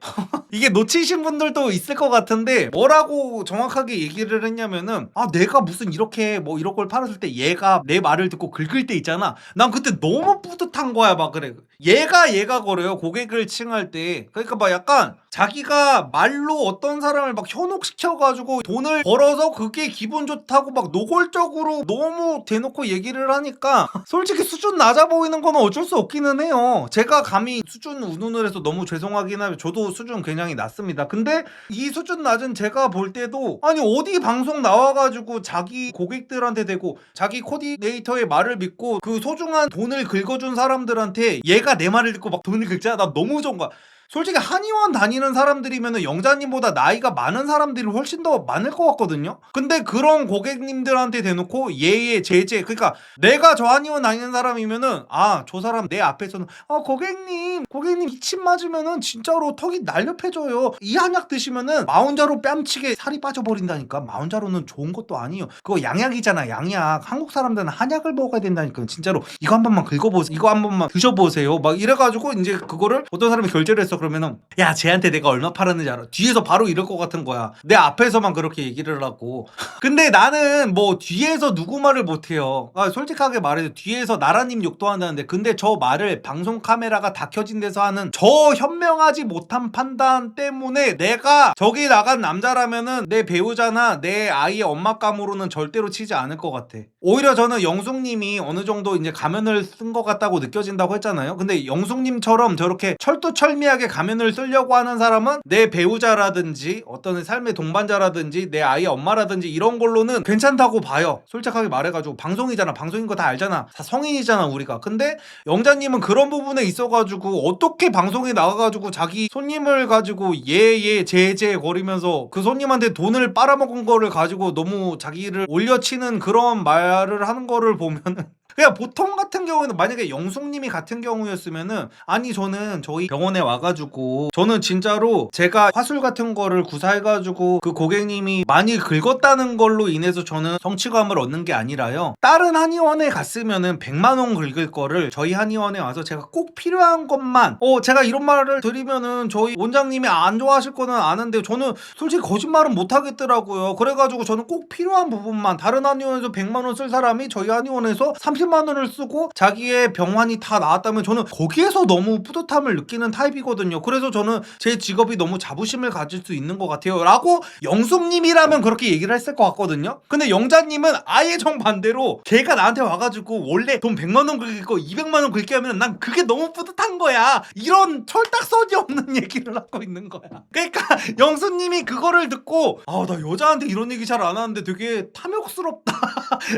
이게 놓치신 분들도 있을 것 같은데 뭐라고 정확하게 얘기를 했냐면은 내가 무슨 이렇게 뭐 이런 걸 팔았을 때 얘가 내 말을 듣고 긁을 때 있잖아. 난 그때 너무 뿌듯한 거야. 막 그래. 얘가 그래요. 고객을 칭할 때. 그러니까 막 약간 자기가 말로 어떤 사람을 막 현혹시켜가지고 돈을 벌어서 그게 기분 좋다고 막 노골적으로 너무 대놓고 얘기를 하니까 솔직히 수준 낮아 보이는 건 어쩔 수 없기는 해요. 제가 감히 수준 운운을 해서 너무 죄송하긴 하면 저도 수준 굉장히 낮습니다. 근데 이 수준 낮은 제가 볼 때도 아니 어디 방송 나와가지고 자기 고객들한테 대고 자기 코디네이터의 말을 믿고 그 소중한 돈을 긁어준 사람들한테 얘가 내 말을 듣고 막 돈을 긁잖아. 나 너무 좋은 거야. 솔직히 한의원 다니는 사람들이면 영자님보다 나이가 많은 사람들이 훨씬 더 많을 것 같거든요. 근데 그런 고객님들한테 대놓고 예예 제제, 그러니까 내가 저 한의원 다니는 사람이면은 저 사람 내 앞에서는 고객님 이침 맞으면은 진짜로 턱이 날렵해져요. 이 한약 드시면은 마흔자루 뺨치게 살이 빠져버린다니까. 마흔자루는 좋은 것도 아니에요. 그거 양약이잖아. 양약. 한국 사람들은 한약을 먹어야 된다니까. 진짜로 이거 한 번만 긁어보세요. 이거 한 번만 드셔보세요. 막 이래가지고 이제 그거를 어떤 사람이 결제를 했어. 그러면은 야 쟤한테 내가 얼마 팔았는지 알아? 뒤에서 바로 이럴 것 같은 거야. 내 앞에서만 그렇게 얘기를 하고. 근데 나는 뭐 뒤에서 누구 말을 못해요. 솔직하게 말해서 뒤에서 나라님 욕도 한다는데 근데 저 말을 방송 카메라가 다 켜진 데서 하는 저 현명하지 못한 판단 때문에 내가 저기 나간 남자라면은 내 배우자나 내 아이의 엄마감으로는 절대로 치지 않을 것 같아. 오히려 저는 영숙님이 어느 정도 이제 가면을 쓴 것 같다고 느껴진다고 했잖아요. 근데 영숙님처럼 저렇게 철두철미하게 가면을 쓰려고 하는 사람은 내 배우자라든지 어떤 삶의 동반자라든지 내 아이의 엄마라든지 이런 걸로는 괜찮다고 봐요. 솔직하게 말해가지고 방송이잖아. 방송인 거 다 알잖아. 다 성인이잖아 우리가. 근데 영자님은 그런 부분에 있어가지고 어떻게 방송에 나가가지고 자기 손님을 가지고 예예 제제 거리면서 그 손님한테 돈을 빨아먹은 거를 가지고 너무 자기를 올려치는 그런 말을 하는 거를 보면은 그냥 보통 같은 경우에는 만약에 영숙님이 같은 경우였으면은 아니 저는 저희 병원에 와가지고 저는 진짜로 제가 화술 같은 거를 구사해가지고 그 고객님이 많이 긁었다는 걸로 인해서 저는 성취감을 얻는 게 아니라요. 다른 한의원에 갔으면은 100만 원 긁을 거를 저희 한의원에 와서 제가 꼭 필요한 것만 제가 이런 말을 드리면은 저희 원장님이 안 좋아하실 거는 아는데 저는 솔직히 거짓말은 못 하겠더라고요. 그래가지고 저는 꼭 필요한 부분만 다른 한의원에서 100만 원 쓸 사람이 저희 한의원에서 30만 원을 쓰고 자기의 병환이 다 나았다면 저는 거기에서 너무 뿌듯함을 느끼는 타입이거든요. 그래서 저는 제 직업이 너무 자부심을 가질 수 있는 것 같아요 라고 영숙님이라면 그렇게 얘기를 했을 것 같거든요. 근데 영자님은 아예 정반대로 걔가 나한테 와가지고 원래 돈 100만 원 긁을 거 200만 원 긁게 하면 난 그게 너무 뿌듯한 거야. 이런 철딱서니 없는 얘기를 하고 있는 거야. 그러니까 영숙님이 그거를 듣고 나 여자한테 이런 얘기 잘 안 하는데 되게 탐욕스럽다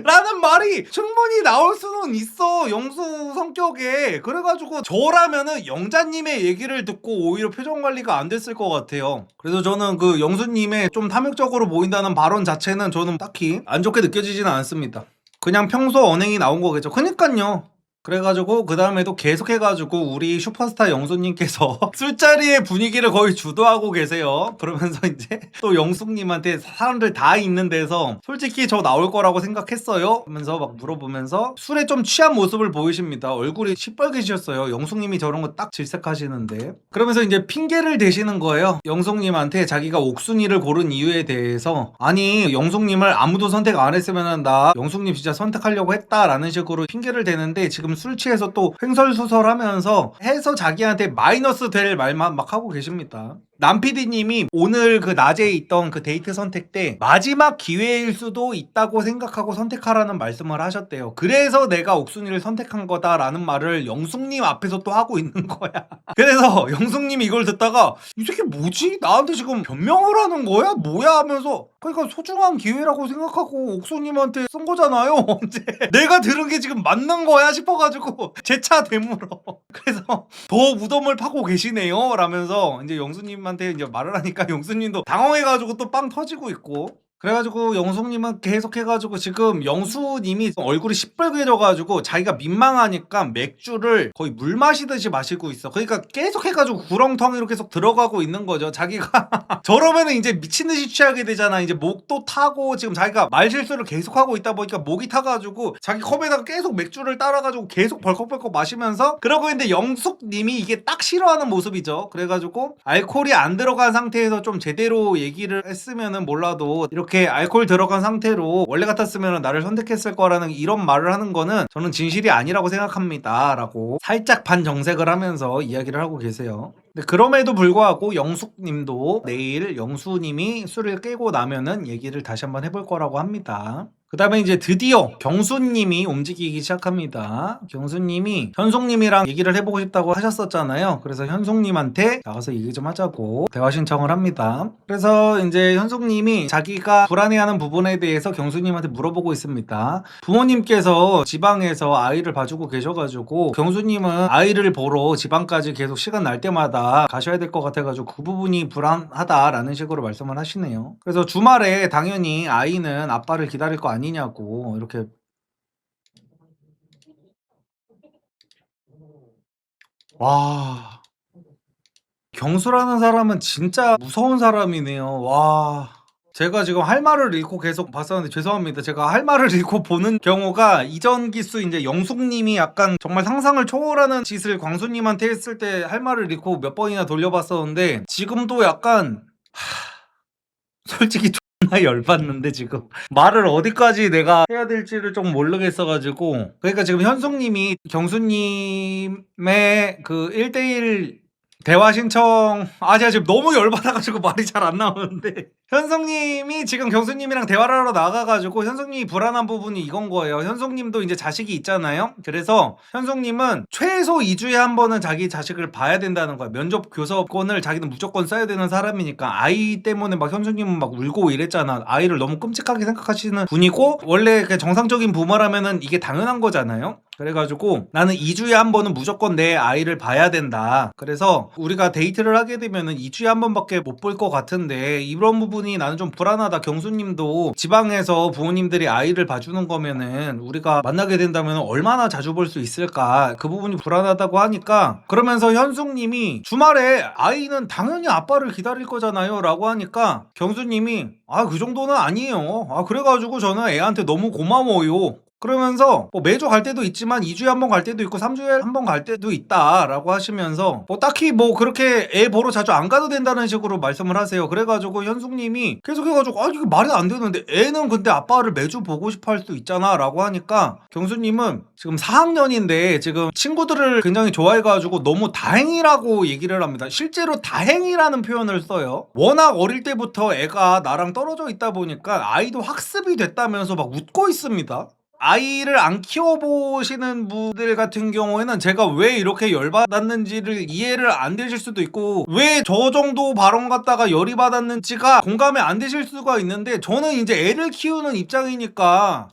라는 말이 충분히 나올 수는 있어. 영수 성격에. 그래가지고 저라면은 영자님의 얘기를 듣고 오히려 표정 관리가 안 됐을 것 같아요. 그래서 저는 그 영수님의 좀 탐욕적으로 보인다는 발언 자체는 저는 딱히 안 좋게 느껴지지는 않습니다. 그냥 평소 언행이 나온 거겠죠. 그니까요. 그래가지고 그 다음에도 계속해가지고 우리 슈퍼스타 영수님께서 술자리의 분위기를 거의 주도하고 계세요. 그러면서 이제 또 영숙님한테 사람들 다 있는 데서 솔직히 저 나올 거라고 생각했어요? 하면서 막 물어보면서 술에 좀 취한 모습을 보이십니다. 얼굴이 시뻘개지셨어요. 영숙님이 저런 거 딱 질색하시는데. 그러면서 이제 핑계를 대시는 거예요. 영숙님한테 자기가 옥순이를 고른 이유에 대해서 아니 영숙님을 아무도 선택 안 했으면 나 영숙님 진짜 선택하려고 했다라는 식으로 핑계를 대는데 지금 술 취해서 또 횡설수설하면서 해서 자기한테 마이너스 될 말만 막 하고 계십니다. 남PD님이 오늘 그 낮에 있던 그 데이트 선택 때 마지막 기회일 수도 있다고 생각하고 선택하라는 말씀을 하셨대요. 그래서 내가 옥순이를 선택한 거다라는 말을 영숙님 앞에서 또 하고 있는 거야. 그래서 영숙님이 이걸 듣다가 이 새끼 뭐지? 나한테 지금 변명을 하는 거야? 뭐야? 하면서 그러니까 소중한 기회라고 생각하고 옥수님한테 쓴 거잖아요. 언제 내가 들은 게 지금 맞는 거야 싶어가지고 제 차 되물어. 그래서 더 무덤을 파고 계시네요 라면서 이제 영수님한테 이제 말을 하니까 영수님도 당황해가지고 또 빵 터지고 있고 그래가지고 영숙님은 계속 해가지고 지금 영수님이 얼굴이 시뻘개져가지고 자기가 민망하니까 맥주를 거의 물 마시듯이 마시고 있어. 그러니까 계속 해가지고 구렁텅이로 계속 들어가고 있는 거죠. 자기가 저러면은 이제 미친듯이 취하게 되잖아. 이제 목도 타고 지금 자기가 말 실수를 계속 하고 있다 보니까 목이 타가지고 자기 컵에다가 계속 맥주를 따라가지고 계속 벌컥벌컥 마시면서 그러고 있는데 영숙님이 이게 딱 싫어하는 모습이죠. 그래가지고 알코올이 안 들어간 상태에서 좀 제대로 얘기를 했으면은 몰라도 이렇게 알코올 들어간 상태로 원래 같았으면 나를 선택했을 거라는 이런 말을 하는 거는 저는 진실이 아니라고 생각합니다 라고 살짝 반정색을 하면서 이야기를 하고 계세요. 근데 그럼에도 불구하고 영숙님도 내일 영수님이 술을 깨고 나면은 얘기를 다시 한번 해볼 거라고 합니다. 그 다음에 이제 드디어 경수님이 움직이기 시작합니다. 경수님이 현숙님이랑 얘기를 해보고 싶다고 하셨었잖아요. 그래서 현숙님한테 나가서 얘기 좀 하자고 대화 신청을 합니다. 그래서 이제 현숙님이 자기가 불안해하는 부분에 대해서 경수님한테 물어보고 있습니다. 부모님께서 지방에서 아이를 봐주고 계셔가지고 경수님은 아이를 보러 지방까지 계속 시간 날 때마다 가셔야 될 것 같아가지고 그 부분이 불안하다라는 식으로 말씀을 하시네요. 그래서 주말에 당연히 아이는 아빠를 기다릴 거 아니냐고 이렇게. 와, 경수라는 사람은 진짜 무서운 사람이네요. 와, 제가 지금 할 말을 잃고 계속 봤었는데 죄송합니다. 제가 할 말을 잃고 보는 경우가 이전 기수 이제 영숙님이 약간 정말 상상을 초월하는 짓을 광수님한테 했을 때 할 말을 잃고 몇 번이나 돌려봤었는데 지금도 약간 솔직히 존나 열받는데 지금 말을 어디까지 내가 해야 될지를 좀 모르겠어가지고. 그러니까 지금 현숙님이 경수님의 그 1대1 대화 신청, 제가 지금 너무 열받아가지고 말이 잘 안 나오는데 현숙님이 지금 경수님이랑 대화를 하러 나가가지고 현숙님이 불안한 부분이 이건 거예요. 현숙님도 이제 자식이 있잖아요. 그래서 현숙님은 최소 2주에 한 번은 자기 자식을 봐야 된다는 거야. 면접 교섭권을 자기는 무조건 써야 되는 사람이니까. 아이 때문에 막 현숙님은 막 울고 이랬잖아. 아이를 너무 끔찍하게 생각하시는 분이고 원래 그 정상적인 부모라면은 이게 당연한 거잖아요. 그래가지고 나는 2주에 한 번은 무조건 내 아이를 봐야 된다. 그래서 우리가 데이트를 하게 되면은 2주에 한 번밖에 못 볼 것 같은데 이런 부분이 나는 좀 불안하다. 경수님도 지방에서 부모님들이 아이를 봐주는 거면은 우리가 만나게 된다면 얼마나 자주 볼 수 있을까? 그 부분이 불안하다고 하니까 그러면서 현숙님이 주말에 아이는 당연히 아빠를 기다릴 거잖아요 라고 하니까 경수님이 그 정도는 아니에요. 그래가지고 저는 애한테 너무 고마워요. 그러면서 뭐 매주 갈 때도 있지만 2주에 한 번 갈 때도 있고 3주에 한 번 갈 때도 있다라고 하시면서 뭐 딱히 뭐 그렇게 애 보러 자주 안 가도 된다는 식으로 말씀을 하세요. 그래가지고 현숙님이 계속 해가지고 이게 말이 안 되는데 애는 근데 아빠를 매주 보고 싶어 할 수 있잖아 라고 하니까 경수님은 지금 4학년인데 지금 친구들을 굉장히 좋아해가지고 너무 다행이라고 얘기를 합니다. 실제로 다행이라는 표현을 써요. 워낙 어릴 때부터 애가 나랑 떨어져 있다 보니까 아이도 학습이 됐다면서 막 웃고 있습니다. 아이를 안 키워보시는 분들 같은 경우에는 제가 왜 이렇게 열받았는지를 이해를 안 되실 수도 있고 왜 저 정도 발언 갖다가 열이 받았는지가 공감이 안 되실 수가 있는데 저는 이제 애를 키우는 입장이니까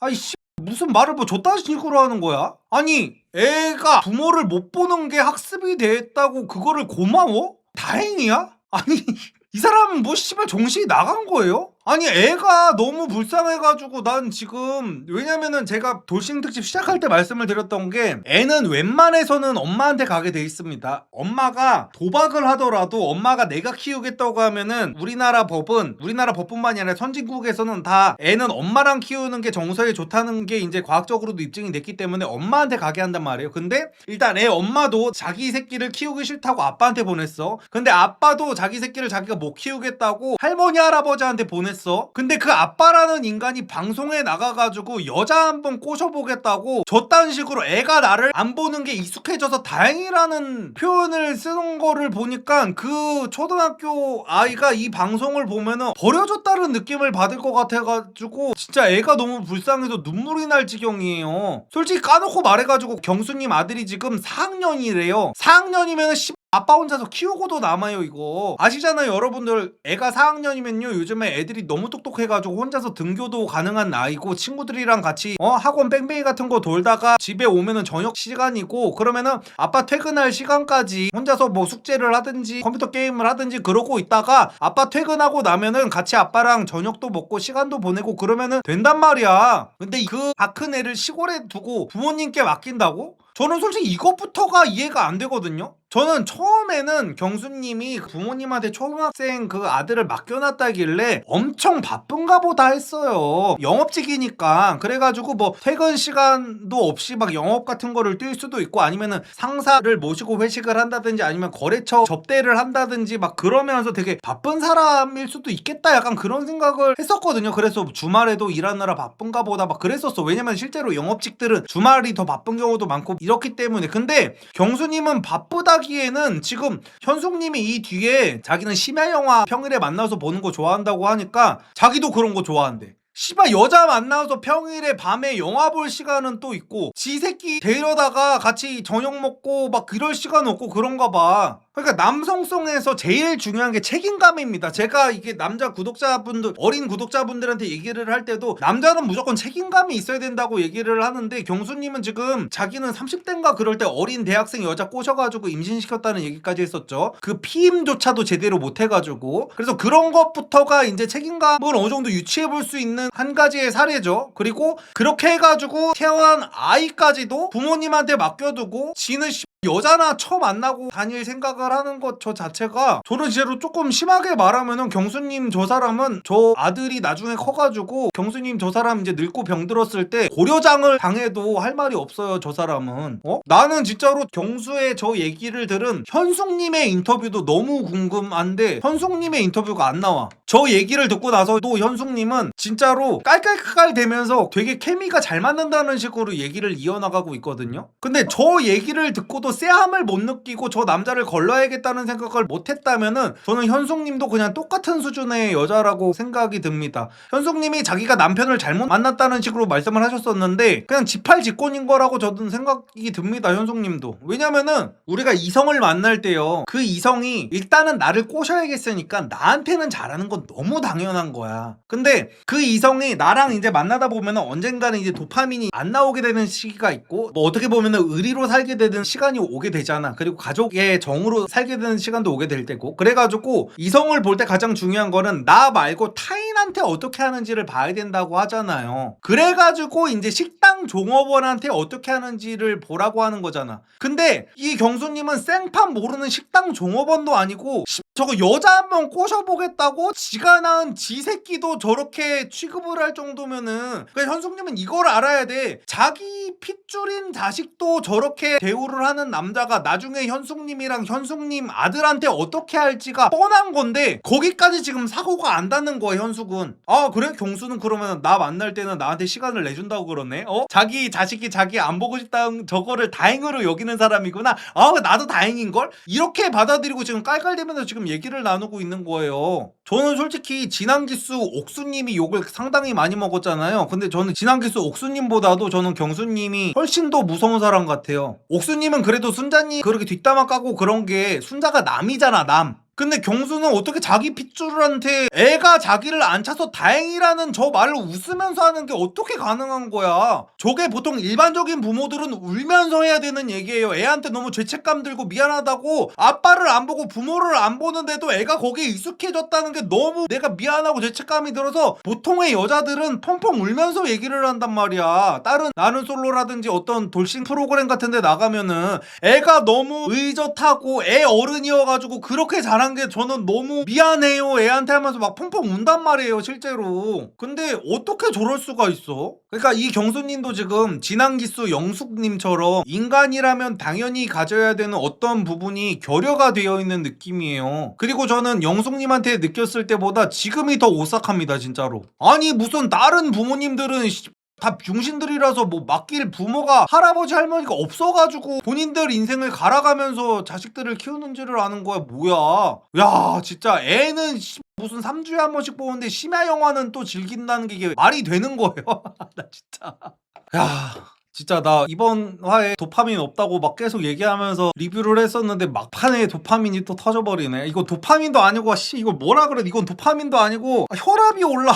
무슨 말을 뭐 저딴 식으로 하는 거야? 아니 애가 부모를 못 보는 게 학습이 됐다고 그거를 고마워? 다행이야? 아니 이 사람은 뭐 씨발 정신이 나간 거예요? 아니 애가 너무 불쌍해가지고 난 지금 왜냐면은 제가 돌싱 특집 시작할 때 말씀을 드렸던 게 애는 웬만해서는 엄마한테 가게 돼 있습니다. 엄마가 도박을 하더라도 엄마가 내가 키우겠다고 하면은 우리나라 법뿐만이 아니라 선진국에서는 다 애는 엄마랑 키우는 게 정서에 좋다는 게 이제 과학적으로도 입증이 됐기 때문에 엄마한테 가게 한단 말이에요. 근데 일단 애 엄마도 자기 새끼를 키우기 싫다고 아빠한테 보냈어. 근데 아빠도 자기 새끼를 자기가 못 키우겠다고 할머니 할아버지한테 보냈어. 근데 그 아빠라는 인간이 방송에 나가가지고 여자 한번 꼬셔보겠다고 저딴 식으로 애가 나를 안 보는 게 익숙해져서 다행이라는 표현을 쓰는 거를 보니까 그 초등학교 아이가 이 방송을 보면은 버려졌다는 느낌을 받을 것 같아가지고 진짜 애가 너무 불쌍해서 눈물이 날 지경이에요. 솔직히 까놓고 말해가지고 경수님 아들이 지금 4학년이래요. 4학년이면 아빠 혼자서 키우고도 남아요 이거. 아시잖아요 여러분들. 애가 4학년이면요 요즘에 애들이 너무 똑똑해가지고 혼자서 등교도 가능한 나이고 친구들이랑 같이 학원 뺑뺑이 같은 거 돌다가 집에 오면은 저녁 시간이고 그러면은 아빠 퇴근할 시간까지 혼자서 뭐 숙제를 하든지 컴퓨터 게임을 하든지 그러고 있다가 아빠 퇴근하고 나면은 같이 아빠랑 저녁도 먹고 시간도 보내고 그러면은 된단 말이야. 근데 그 다 큰 애를 시골에 두고 부모님께 맡긴다고? 저는 솔직히 이것부터가 이해가 안 되거든요. 저는 처음에는 경수님이 부모님한테 초등학생 그 아들을 맡겨놨다길래 엄청 바쁜가 보다 했어요. 영업직이니까. 그래가지고 뭐 퇴근 시간도 없이 막 영업 같은 거를 뛸 수도 있고 아니면은 상사를 모시고 회식을 한다든지 아니면 거래처 접대를 한다든지 막 그러면서 되게 바쁜 사람일 수도 있겠다 약간 그런 생각을 했었거든요. 그래서 주말에도 일하느라 바쁜가 보다 막 그랬었어. 왜냐면 실제로 영업직들은 주말이 더 바쁜 경우도 많고 이렇기 때문에. 근데 경수님은 바쁘다기에는 지금 현숙님이 이 뒤에 자기는 심야 영화 평일에 만나서 보는 거 좋아한다고 하니까 자기도 그런 거 좋아한대. 씨발 여자 만나서 평일에 밤에 영화 볼 시간은 또 있고 지 새끼 데려다가 같이 저녁 먹고 막 그럴 시간 없고 그런가 봐. 그러니까 남성성에서 제일 중요한 게 책임감입니다. 제가 이게 남자 구독자분들 어린 구독자분들한테 얘기를 할 때도 남자는 무조건 책임감이 있어야 된다고 얘기를 하는데 경수님은 지금 자기는 30대인가 그럴 때 어린 대학생 여자 꼬셔가지고 임신시켰다는 얘기까지 했었죠. 그 피임조차도 제대로 못 해가지고. 그래서 그런 것부터가 이제 책임감을 어느 정도 유추해 볼 수 있는 한 가지의 사례죠. 그리고 그렇게 해가지고 태어난 아이까지도 부모님한테 맡겨두고 지는 여자나 처 만나고 다닐 생각을 하는 것 저 자체가 저는 진짜로 조금 심하게 말하면은 경수님 저 사람은 저 아들이 나중에 커가지고 경수님 저 사람 이제 늙고 병들었을 때 고려장을 당해도 할 말이 없어요 저 사람은. 나는 진짜로 경수의 저 얘기를 들은 현숙님의 인터뷰도 너무 궁금한데 현숙님의 인터뷰가 안 나와. 저 얘기를 듣고 나서도 현숙님은 진짜로 깔깔깔 대면서 되게 케미가 잘 맞는다는 식으로 얘기를 이어나가고 있거든요. 근데 저 얘기를 듣고도 쎄함을 못 느끼고 저 남자를 걸러야겠다는 생각을 못 했다면은 저는 현숙님도 그냥 똑같은 수준의 여자라고 생각이 듭니다. 현숙님이 자기가 남편을 잘못 만났다는 식으로 말씀을 하셨었는데 그냥 지팔직권인 거라고 저는 생각이 듭니다. 현숙님도. 왜냐면은 우리가 이성을 만날 때요 그 이성이 일단은 나를 꼬셔야겠으니까 나한테는 잘하는 건 너무 당연한 거야. 근데 그 이성이 나랑 이제 만나다 보면은 언젠가는 이제 도파민이 안 나오게 되는 시기가 있고 뭐 어떻게 보면은 의리로 살게 되는 시간이 오게 되잖아. 그리고 가족의 정으로 살게 되는 시간도 오게 될 때고. 그래가지고 이성을 볼 때 가장 중요한 거는 나 말고 타인한테 어떻게 하는지를 봐야 된다고 하잖아요. 그래가지고 이제 식당 종업원한테 어떻게 하는지를 보라고 하는 거잖아. 근데 이 경수님은 생판 모르는 식당 종업원도 아니고 저거 여자 한 명 꼬셔보겠다고 지가 낳은 지 새끼도 저렇게 취급을 할 정도면은 그러니까 현숙님은 이걸 알아야 돼. 자기 핏줄인 자식도 저렇게 대우를 하는 남자가 나중에 현숙님이랑 현숙님 아들한테 어떻게 할지가 뻔한 건데 거기까지 지금 사고가 안 닿는 거야 현숙은. 아 그래? 경수는 그러면 나 만날 때는 나한테 시간을 내준다고 그러네? 자기 자식이 자기 안 보고 싶다는 저거를 다행으로 여기는 사람이구나. 나도 다행인걸? 이렇게 받아들이고 지금 깔깔대면서 지금 얘기를 나누고 있는 거예요. 저는 솔직히 진앙기수 옥수님이 욕을 상당히 많이 먹었잖아요. 근데 저는 진앙기수 옥수님보다도 저는 경수님이 훨씬 더 무서운 사람 같아요. 옥수님은 그래도 순자님 그렇게 뒷담화 까고 그런 게 순자가 남이잖아 남. 근데 경수는 어떻게 자기 핏줄한테 애가 자기를 안 차서 다행이라는 저 말을 웃으면서 하는 게 어떻게 가능한 거야. 저게 보통 일반적인 부모들은 울면서 해야 되는 얘기예요. 애한테 너무 죄책감 들고 미안하다고 아빠를 안 보고 부모를 안 보는데도 애가 거기에 익숙해졌다는 게 너무 내가 미안하고 죄책감이 들어서 보통의 여자들은 펑펑 울면서 얘기를 한단 말이야. 다른 나는 솔로라든지 어떤 돌싱 프로그램 같은 데 나가면은 애가 너무 의젓하고 애 어른이어가지고 그렇게 자란 게 저는 너무 미안해요 애한테 하면서 막 펑펑 운단 말이에요 실제로. 근데 어떻게 저럴 수가 있어? 그러니까 이 경수님도 지금 진앙기수 영숙님처럼 인간이라면 당연히 가져야 되는 어떤 부분이 결여가 되어 있는 느낌이에요. 그리고 저는 영숙님한테 느꼈을 때보다 지금이 더 오싹합니다 진짜로. 아니 무슨 다른 부모님들은 다 병신들이라서 뭐 맡길 부모가 할아버지 할머니가 없어가지고 본인들 인생을 갈아가면서 자식들을 키우는 줄을 아는 거야. 뭐야 야 진짜 애는 무슨 3주에 한 번씩 보는데 심야 영화는 또 즐긴다는 게 이게 말이 되는 거예요. 나 진짜 야 진짜 나 이번 화에 도파민 없다고 막 계속 얘기하면서 리뷰를 했었는데 막판에 도파민이 또 터져버리네. 이거 도파민도 아니고 이거 뭐라 그래? 이건 도파민도 아니고 혈압이 올라.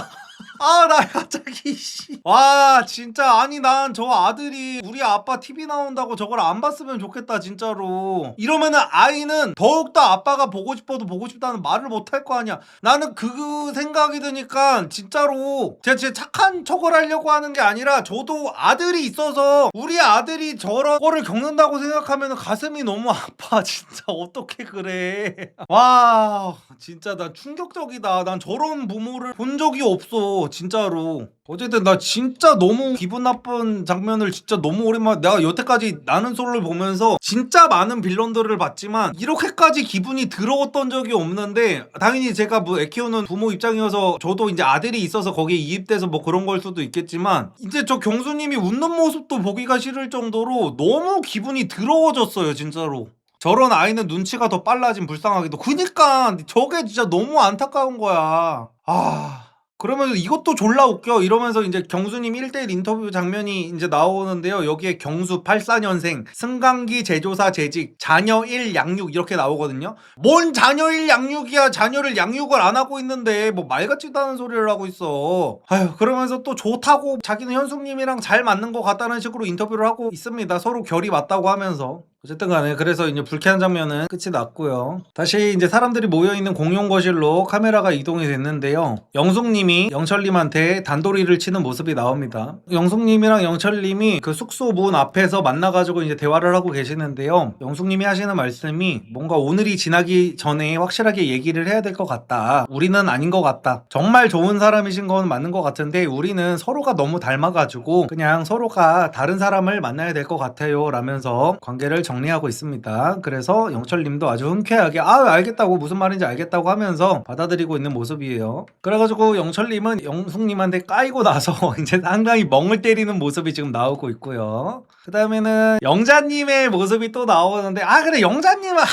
아, 나 갑자기 와, 진짜 아니 난 저 아들이 우리 아빠 TV 나온다고 저걸 안 봤으면 좋겠다 진짜로. 이러면은 아이는 더욱더 아빠가 보고 싶어도 보고 싶다는 말을 못 할 거 아니야. 나는 그 생각이 드니까 진짜로 제가 진짜 착한 척을 하려고 하는 게 아니라 저도 아들이 있어서 우리 아들이 저런 거를 겪는다고 생각하면 가슴이 너무 아파. 진짜 어떻게 그래. 와, 진짜 난 충격적이다. 난 저런 부모를 본 적이 없어 진짜로. 어쨌든 나 진짜 너무 기분 나쁜 장면을 진짜 너무 오랜만에, 내가 여태까지 나는 솔로를 보면서 진짜 많은 빌런들을 봤지만 이렇게까지 기분이 더러웠던 적이 없는데, 당연히 제가 뭐 애 키우는 부모 입장이어서 저도 이제 아들이 있어서 거기에 이입돼서 뭐 그런 걸 수도 있겠지만, 이제 저 경수님이 웃는 모습도 보기가 싫을 정도로 너무 기분이 더러워졌어요 진짜로. 저런 아이는 눈치가 더 빨라진, 불쌍하게도. 그니까 저게 진짜 너무 안타까운 거야. 그러면서 이것도 졸라 웃겨. 이러면서 이제 경수님 1대1 인터뷰 장면이 이제 나오는데요. 여기에 경수 84년생, 승강기 제조사 재직, 자녀 1 양육 이렇게 나오거든요. 뭔 자녀 1 양육이야. 자녀를 양육을 안 하고 있는데 뭐 말 같지도 않은 소리를 하고 있어. 그러면서 또 좋다고 자기는 현숙님이랑 잘 맞는 것 같다는 식으로 인터뷰를 하고 있습니다. 서로 결이 맞다고 하면서. 어쨌든 간에 그래서 이제 불쾌한 장면은 끝이 났고요. 다시 이제 사람들이 모여있는 공용 거실로 카메라가 이동이 됐는데요. 영숙님이 영철님한테 단도리를 치는 모습이 나옵니다. 영숙님이랑 영철님이 그 숙소 문 앞에서 만나가지고 이제 대화를 하고 계시는데요. 영숙님이 하시는 말씀이 뭔가 오늘이 지나기 전에 확실하게 얘기를 해야 될 것 같다. 우리는 아닌 것 같다. 정말 좋은 사람이신 건 맞는 것 같은데 우리는 서로가 너무 닮아가지고 그냥 서로가 다른 사람을 만나야 될 것 같아요 라면서 관계를 정리하고 있습니다. 그래서 영철님도 아주 흔쾌하게 알겠다고, 무슨 말인지 알겠다고 하면서 받아들이고 있는 모습이에요. 그래가지고 영철님은 영숙님한테 까이고 나서 이제 상당히 멍을 때리는 모습이 지금 나오고 있고요. 그 다음에는 영자님의 모습이 또 나오는데, 그래 영자님은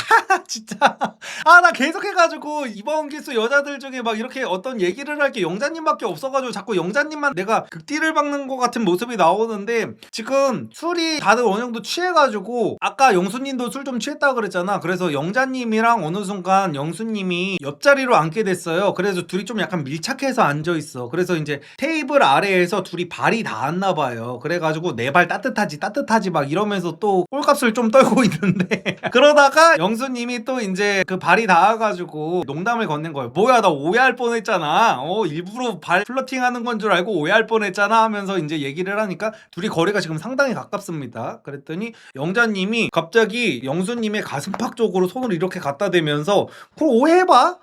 진짜 나 계속 해가지고 이번 기수 여자들 중에 막 이렇게 어떤 얘기를 할 게 영자님밖에 없어가지고 자꾸 영자님만 내가 극딜을 박는 것 같은 모습이 나오는데, 지금 술이 다들 어느 정도 취해가지고, 아까 영수님도 술 좀 취했다고 그랬잖아. 그래서 영자님이랑 어느 순간 영수님이 옆자리로 앉게 됐어요. 그래서 둘이 좀 약간 밀착해서 앉아있어. 그래서 이제 테이블 아래에서 둘이 발이 닿았나봐요. 그래가지고 내 발 따뜻하지 막 이러면서 또 꼴값을 좀 떨고 있는데 그러다가 영수님이 또 이제 그 발이 닿아가지고 농담을 건넨 거예요. 뭐야, 나 오해할 뻔했잖아. 일부러 발 플러팅하는 건 줄 알고 오해할 뻔했잖아 하면서 이제 얘기를 하니까 둘이 거리가 지금 상당히 가깝습니다. 그랬더니 영자님이 갑자기 영수님의 가슴팍 쪽으로 손을 이렇게 갖다 대면서 그걸 오해해봐?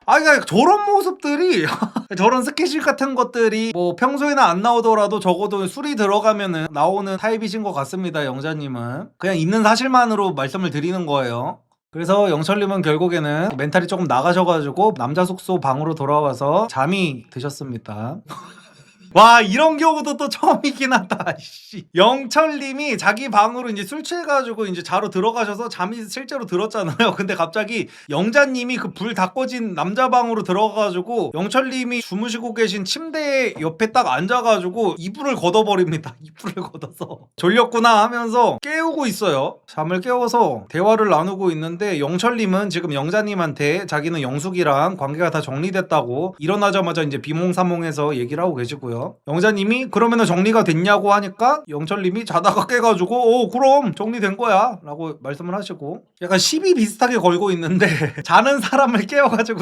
그러니까 저런 모습들이 저런 스킨십 같은 것들이 뭐 평소에는 안 나오더라도 적어도 술이 들어가면은 나오는 타입이신 것 같습니다. 영자님은 그냥 있는 사실만으로 말씀을 드리는 거예요. 그래서 영철님은 결국에는 멘탈이 조금 나가셔가지고 남자 숙소 방으로 돌아와서 잠이 드셨습니다. 와, 이런 경우도 또 처음이긴 하다. 영철님이 자기 방으로 이제 술 취해가지고 이제 자러 들어가셔서 잠이 실제로 들었잖아요. 근데 갑자기 영자님이 그 불 다 꺼진 남자 방으로 들어가가지고 영철님이 주무시고 계신 침대 옆에 딱 앉아가지고 이불을 걷어버립니다. 이불을 걷어서 졸렸구나 하면서 깨우고 있어요. 잠을 깨워서 대화를 나누고 있는데, 영철님은 지금 영자님한테 자기는 영숙이랑 관계가 다 정리됐다고 일어나자마자 이제 비몽사몽해서 얘기를 하고 계시고요. 영자님이 그러면은 정리가 됐냐고 하니까 영철님이 자다가 깨가지고 그럼 정리된 거야 라고 말씀을 하시고, 약간 시비 비슷하게 걸고 있는데 자는 사람을 깨워가지고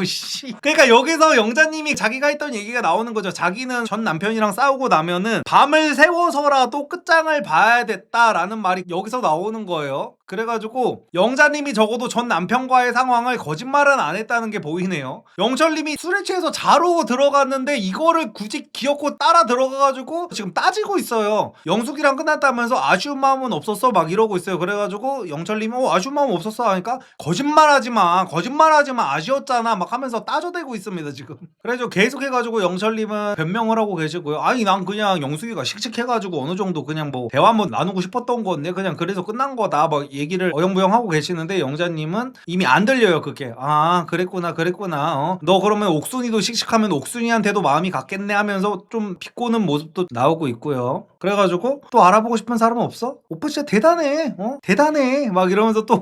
그러니까 여기서 영자님이 자기가 했던 얘기가 나오는 거죠. 자기는 전 남편이랑 싸우고 나면은 밤을 새워서라도 끝장을 봐야 됐다라는 말이 여기서 나오는 거예요. 그래가지고 영자님이 적어도 전 남편과의 상황을 거짓말은 안 했다는 게 보이네요. 영철님이 술에 취해서 자러 들어갔는데 이거를 굳이 기어코 따라 들어가가지고 지금 따지고 있어요. 영숙이랑 끝났다면서 아쉬운 마음은 없었어 막 이러고 있어요. 그래가지고 영철님이 아쉬운 마음 없었어 하니까 거짓말하지마 아쉬웠잖아 막 하면서 따져대고 있습니다 지금. 그래서 계속해가지고 영철님은 변명을 하고 계시고요. 난 그냥 영숙이가 씩씩해가지고 어느 정도 그냥 뭐 대화 한번 나누고 싶었던 건데 그냥 그래서 끝난 거다 막 얘기를 어영부영 하고 계시는데, 영자님은 이미 안 들려요 그게. 그랬구나 너 그러면 옥순이도 씩씩하면 옥순이한테도 마음이 갔겠네 하면서 좀 좀 비꼬는 모습도 나오고 있고요. 그래가지고 또 알아보고 싶은 사람은 없어? 오빠 진짜 대단해. 대단해. 막 이러면서 또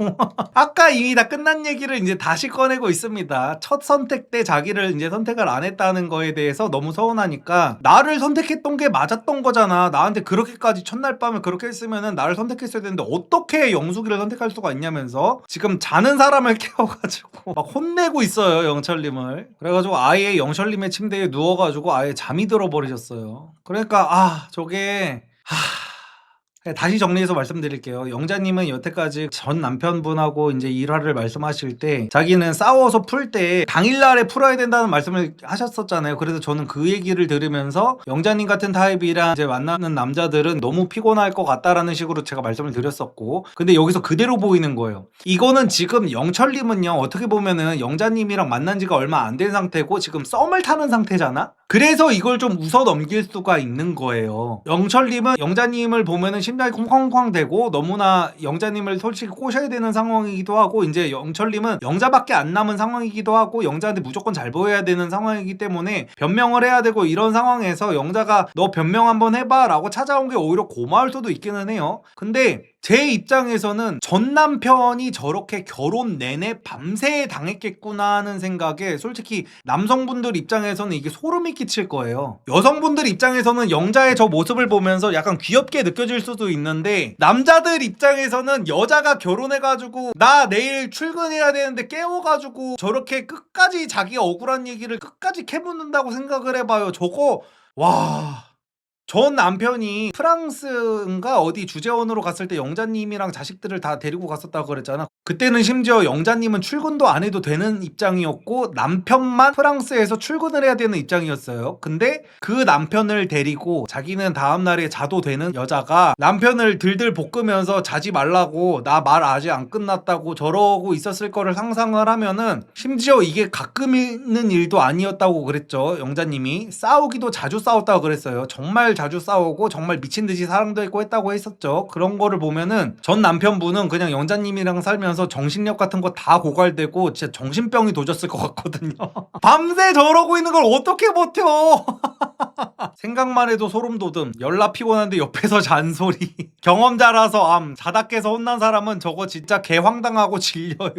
아까 이미 다 끝난 얘기를 이제 다시 꺼내고 있습니다. 첫 선택 때 자기를 이제 선택을 안 했다는 거에 대해서 너무 서운하니까 나를 선택했던 게 맞았던 거잖아. 나한테 그렇게까지 첫날 밤에 그렇게 했으면은 나를 선택했어야 되는데 어떻게 영숙이를 선택할 수가 있냐면서 지금 자는 사람을 깨워가지고 막 혼내고 있어요, 영철님을. 그래가지고 아예 영철님의 침대에 누워가지고 아예 잠이 들어버리셨어요. 그러니까 저게 다시 정리해서 말씀드릴게요. 영자님은 여태까지 전 남편분하고 이제 일화를 말씀하실 때 자기는 싸워서 풀 때 당일날에 풀어야 된다는 말씀을 하셨었잖아요. 그래서 저는 그 얘기를 들으면서 영자님 같은 타입이랑 이제 만나는 남자들은 너무 피곤할 것 같다라는 식으로 제가 말씀을 드렸었고, 근데 여기서 그대로 보이는 거예요. 이거는 지금 영철님은요, 어떻게 보면은 영자님이랑 만난 지가 얼마 안 된 상태고 지금 썸을 타는 상태잖아? 그래서 이걸 좀 웃어 넘길 수가 있는 거예요. 영철님은 영자님을 보면은 심장이 콩콩콩 되고 너무나 영자님을 솔직히 꼬셔야 되는 상황이기도 하고, 이제 영철님은 영자밖에 안 남은 상황이기도 하고 영자한테 무조건 잘 보여야 되는 상황이기 때문에 변명을 해야 되고, 이런 상황에서 영자가 너 변명 한번 해봐 라고 찾아온 게 오히려 고마울 수도 있기는 해요. 근데 제 입장에서는 전 남편이 저렇게 결혼 내내 밤새 당했겠구나 하는 생각에 솔직히 남성분들 입장에서는 이게 소름이 끼칠 거예요. 여성분들 입장에서는 영자의 저 모습을 보면서 약간 귀엽게 느껴질 수도 있는데, 남자들 입장에서는 여자가 결혼해가지고 나 내일 출근해야 되는데 깨워가지고 저렇게 끝까지 자기 억울한 얘기를 끝까지 캐묻는다고 생각을 해봐요. 저거 전 남편이 프랑스인가 어디 주재원으로 갔을 때 영자님이랑 자식들을 다 데리고 갔었다고 그랬잖아. 그때는 심지어 영자님은 출근도 안 해도 되는 입장이었고 남편만 프랑스에서 출근을 해야 되는 입장이었어요. 근데 그 남편을 데리고 자기는 다음날에 자도 되는 여자가 남편을 들들 볶으면서 자지 말라고 나 말 아직 안 끝났다고 저러고 있었을 거를 상상을 하면은, 심지어 이게 가끔 있는 일도 아니었다고 그랬죠. 영자님이 싸우기도 자주 싸웠다고 그랬어요. 정말 자주 싸우고 정말 미친듯이 사랑도 했고 했다고 했었죠. 그런 거를 보면은 전 남편분은 그냥 영자님이랑 살면서 정신력 같은 거 다 고갈되고 진짜 정신병이 도졌을 것 같거든요. 밤새 저러고 있는 걸 어떻게 버텨. 생각만 해도 소름 돋음. 열나 피곤한데 옆에서 잔소리. 경험자라서 자다 깨서 혼난 사람은 저거 진짜 개황당하고 질려요.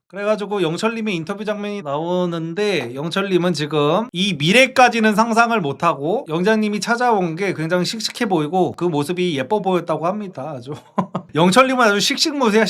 그래가지고 영철님의 인터뷰 장면이 나오는데, 영철님은 지금 이 미래까지는 상상을 못하고 영자님이 찾아온 게 굉장히 씩씩해 보이고 그 모습이 예뻐 보였다고 합니다. 아주 영철님은 아주 씩씩무새야.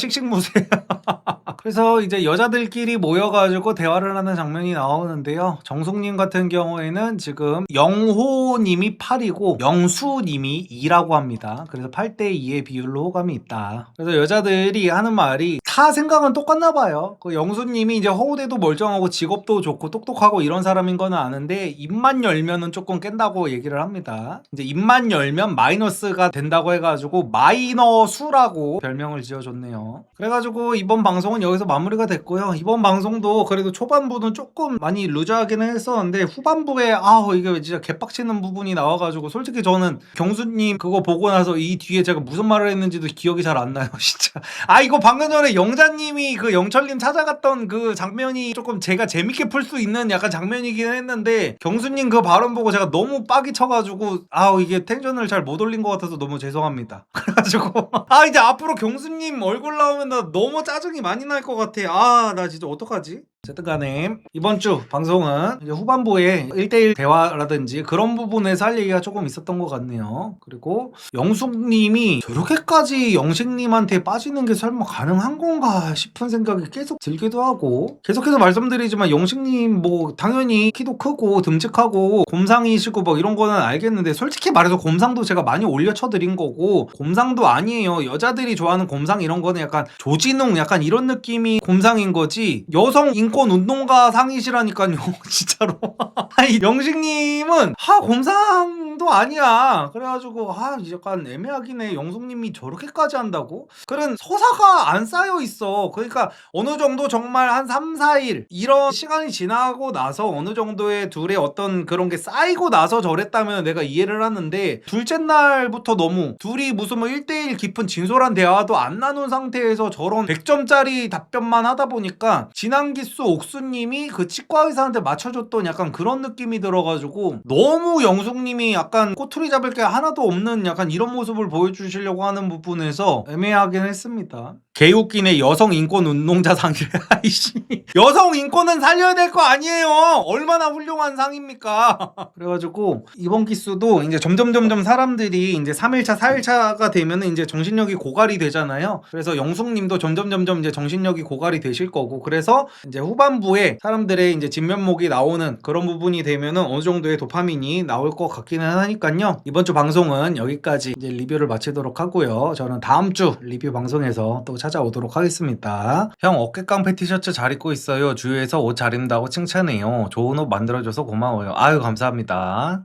그래서 이제 여자들끼리 모여가지고 대화를 하는 장면이 나오는데요. 정숙님 같은 경우에는 지금 영호님이 8이고 영수님이 2라고 합니다. 그래서 8대2의 비율로 호감이 있다. 그래서 여자들이 하는 말이 다 생각은 똑같나 봐요. 그 영수님이 이제 허우대도 멀쩡하고 직업도 좋고 똑똑하고 이런 사람인 거는 아는데 입만 열면은 조금 깬다고 얘기를 합니다. 이제 입만 열면 마이너스가 된다고 해가지고 마이너수라고 별명을 지어줬네요. 그래가지고 이번 방송은 여기서 마무리가 됐고요. 이번 방송도 그래도 초반부는 조금 많이 루즈하기는 했었는데 후반부에 이게 진짜 개빡치는 부분이 나와가지고 솔직히 저는 경수님 그거 보고 나서 이 뒤에 제가 무슨 말을 했는지도 기억이 잘 안 나요. 진짜 이거 방금 전에 영자님이 그 영철님 찾아갔던 그 장면이 조금 제가 재밌게 풀 수 있는 약간 장면이긴 했는데, 경수님 그 발언 보고 제가 너무 빡이 쳐가지고 이게 텐션을 잘 못 올린 것 같아서 너무 죄송합니다. 그래가지고 이제 앞으로 경수님 얼굴 나오면 나 너무 짜증이 많이 날 것 같아. 나 진짜 어떡하지? 어쨌든 간에 이번 주 방송은 이제 후반부에 1대1 대화라든지 그런 부분에서 할 얘기가 조금 있었던 것 같네요. 그리고 영숙님이 저렇게까지 영식님한테 빠지는 게 설마 가능한 건가 싶은 생각이 계속 들기도 하고, 계속해서 말씀드리지만 영식님 뭐 당연히 키도 크고 듬직하고 곰상이시고 뭐 이런 거는 알겠는데, 솔직히 말해서 곰상도 제가 많이 올려쳐드린 거고 곰상도 아니에요. 여자들이 좋아하는 곰상 이런 거는 약간 조진웅 약간 이런 느낌이 곰상인 거지 여성 인권 운동가 상이시라니까요. 진짜로. 영식님은 곰상도 아니야. 그래가지고 약간 애매하긴 해. 영숙님이 저렇게까지 한다고? 그런 서사가 안 쌓여 있어. 그러니까 어느 정도 정말 한 3, 4일 이런 시간이 지나고 나서 어느 정도의 둘의 어떤 그런 게 쌓이고 나서 저랬다면 내가 이해를 하는데, 둘째 날부터 너무 둘이 무슨 뭐 1대1 깊은 진솔한 대화도 안 나눈 상태에서 저런 100점짜리 답변만 하다 보니까 진한 기수 기수 옥수님이 그 치과 의사한테 맞춰줬던 약간 그런 느낌이 들어가지고 너무 영숙님이 약간 꼬투리 잡을 게 하나도 없는 약간 이런 모습을 보여주시려고 하는 부분에서 애매하긴 했습니다. 개웃기네. 여성 인권 운동자 상이래. 아이씨. 여성 인권은 살려야 될 거 아니에요. 얼마나 훌륭한 상입니까? 그래가지고 이번 기수도 이제 점점 사람들이 이제 3일차, 4일차가 되면은 이제 정신력이 고갈이 되잖아요. 그래서 영숙님도 점점 이제 정신력이 고갈이 되실 거고, 그래서 이제 후반부에 사람들의 이제 진면목이 나오는 그런 부분이 되면은 어느 정도의 도파민이 나올 것 같기는 하니까요. 이번 주 방송은 여기까지 이제 리뷰를 마치도록 하고요. 저는 다음 주 리뷰 방송에서 또 찾아오도록 하겠습니다. 형 어깨 깡패 티셔츠 잘 입고 있어요. 주위에서 옷 잘 입는다고 칭찬해요. 좋은 옷 만들어줘서 고마워요. 아유 감사합니다.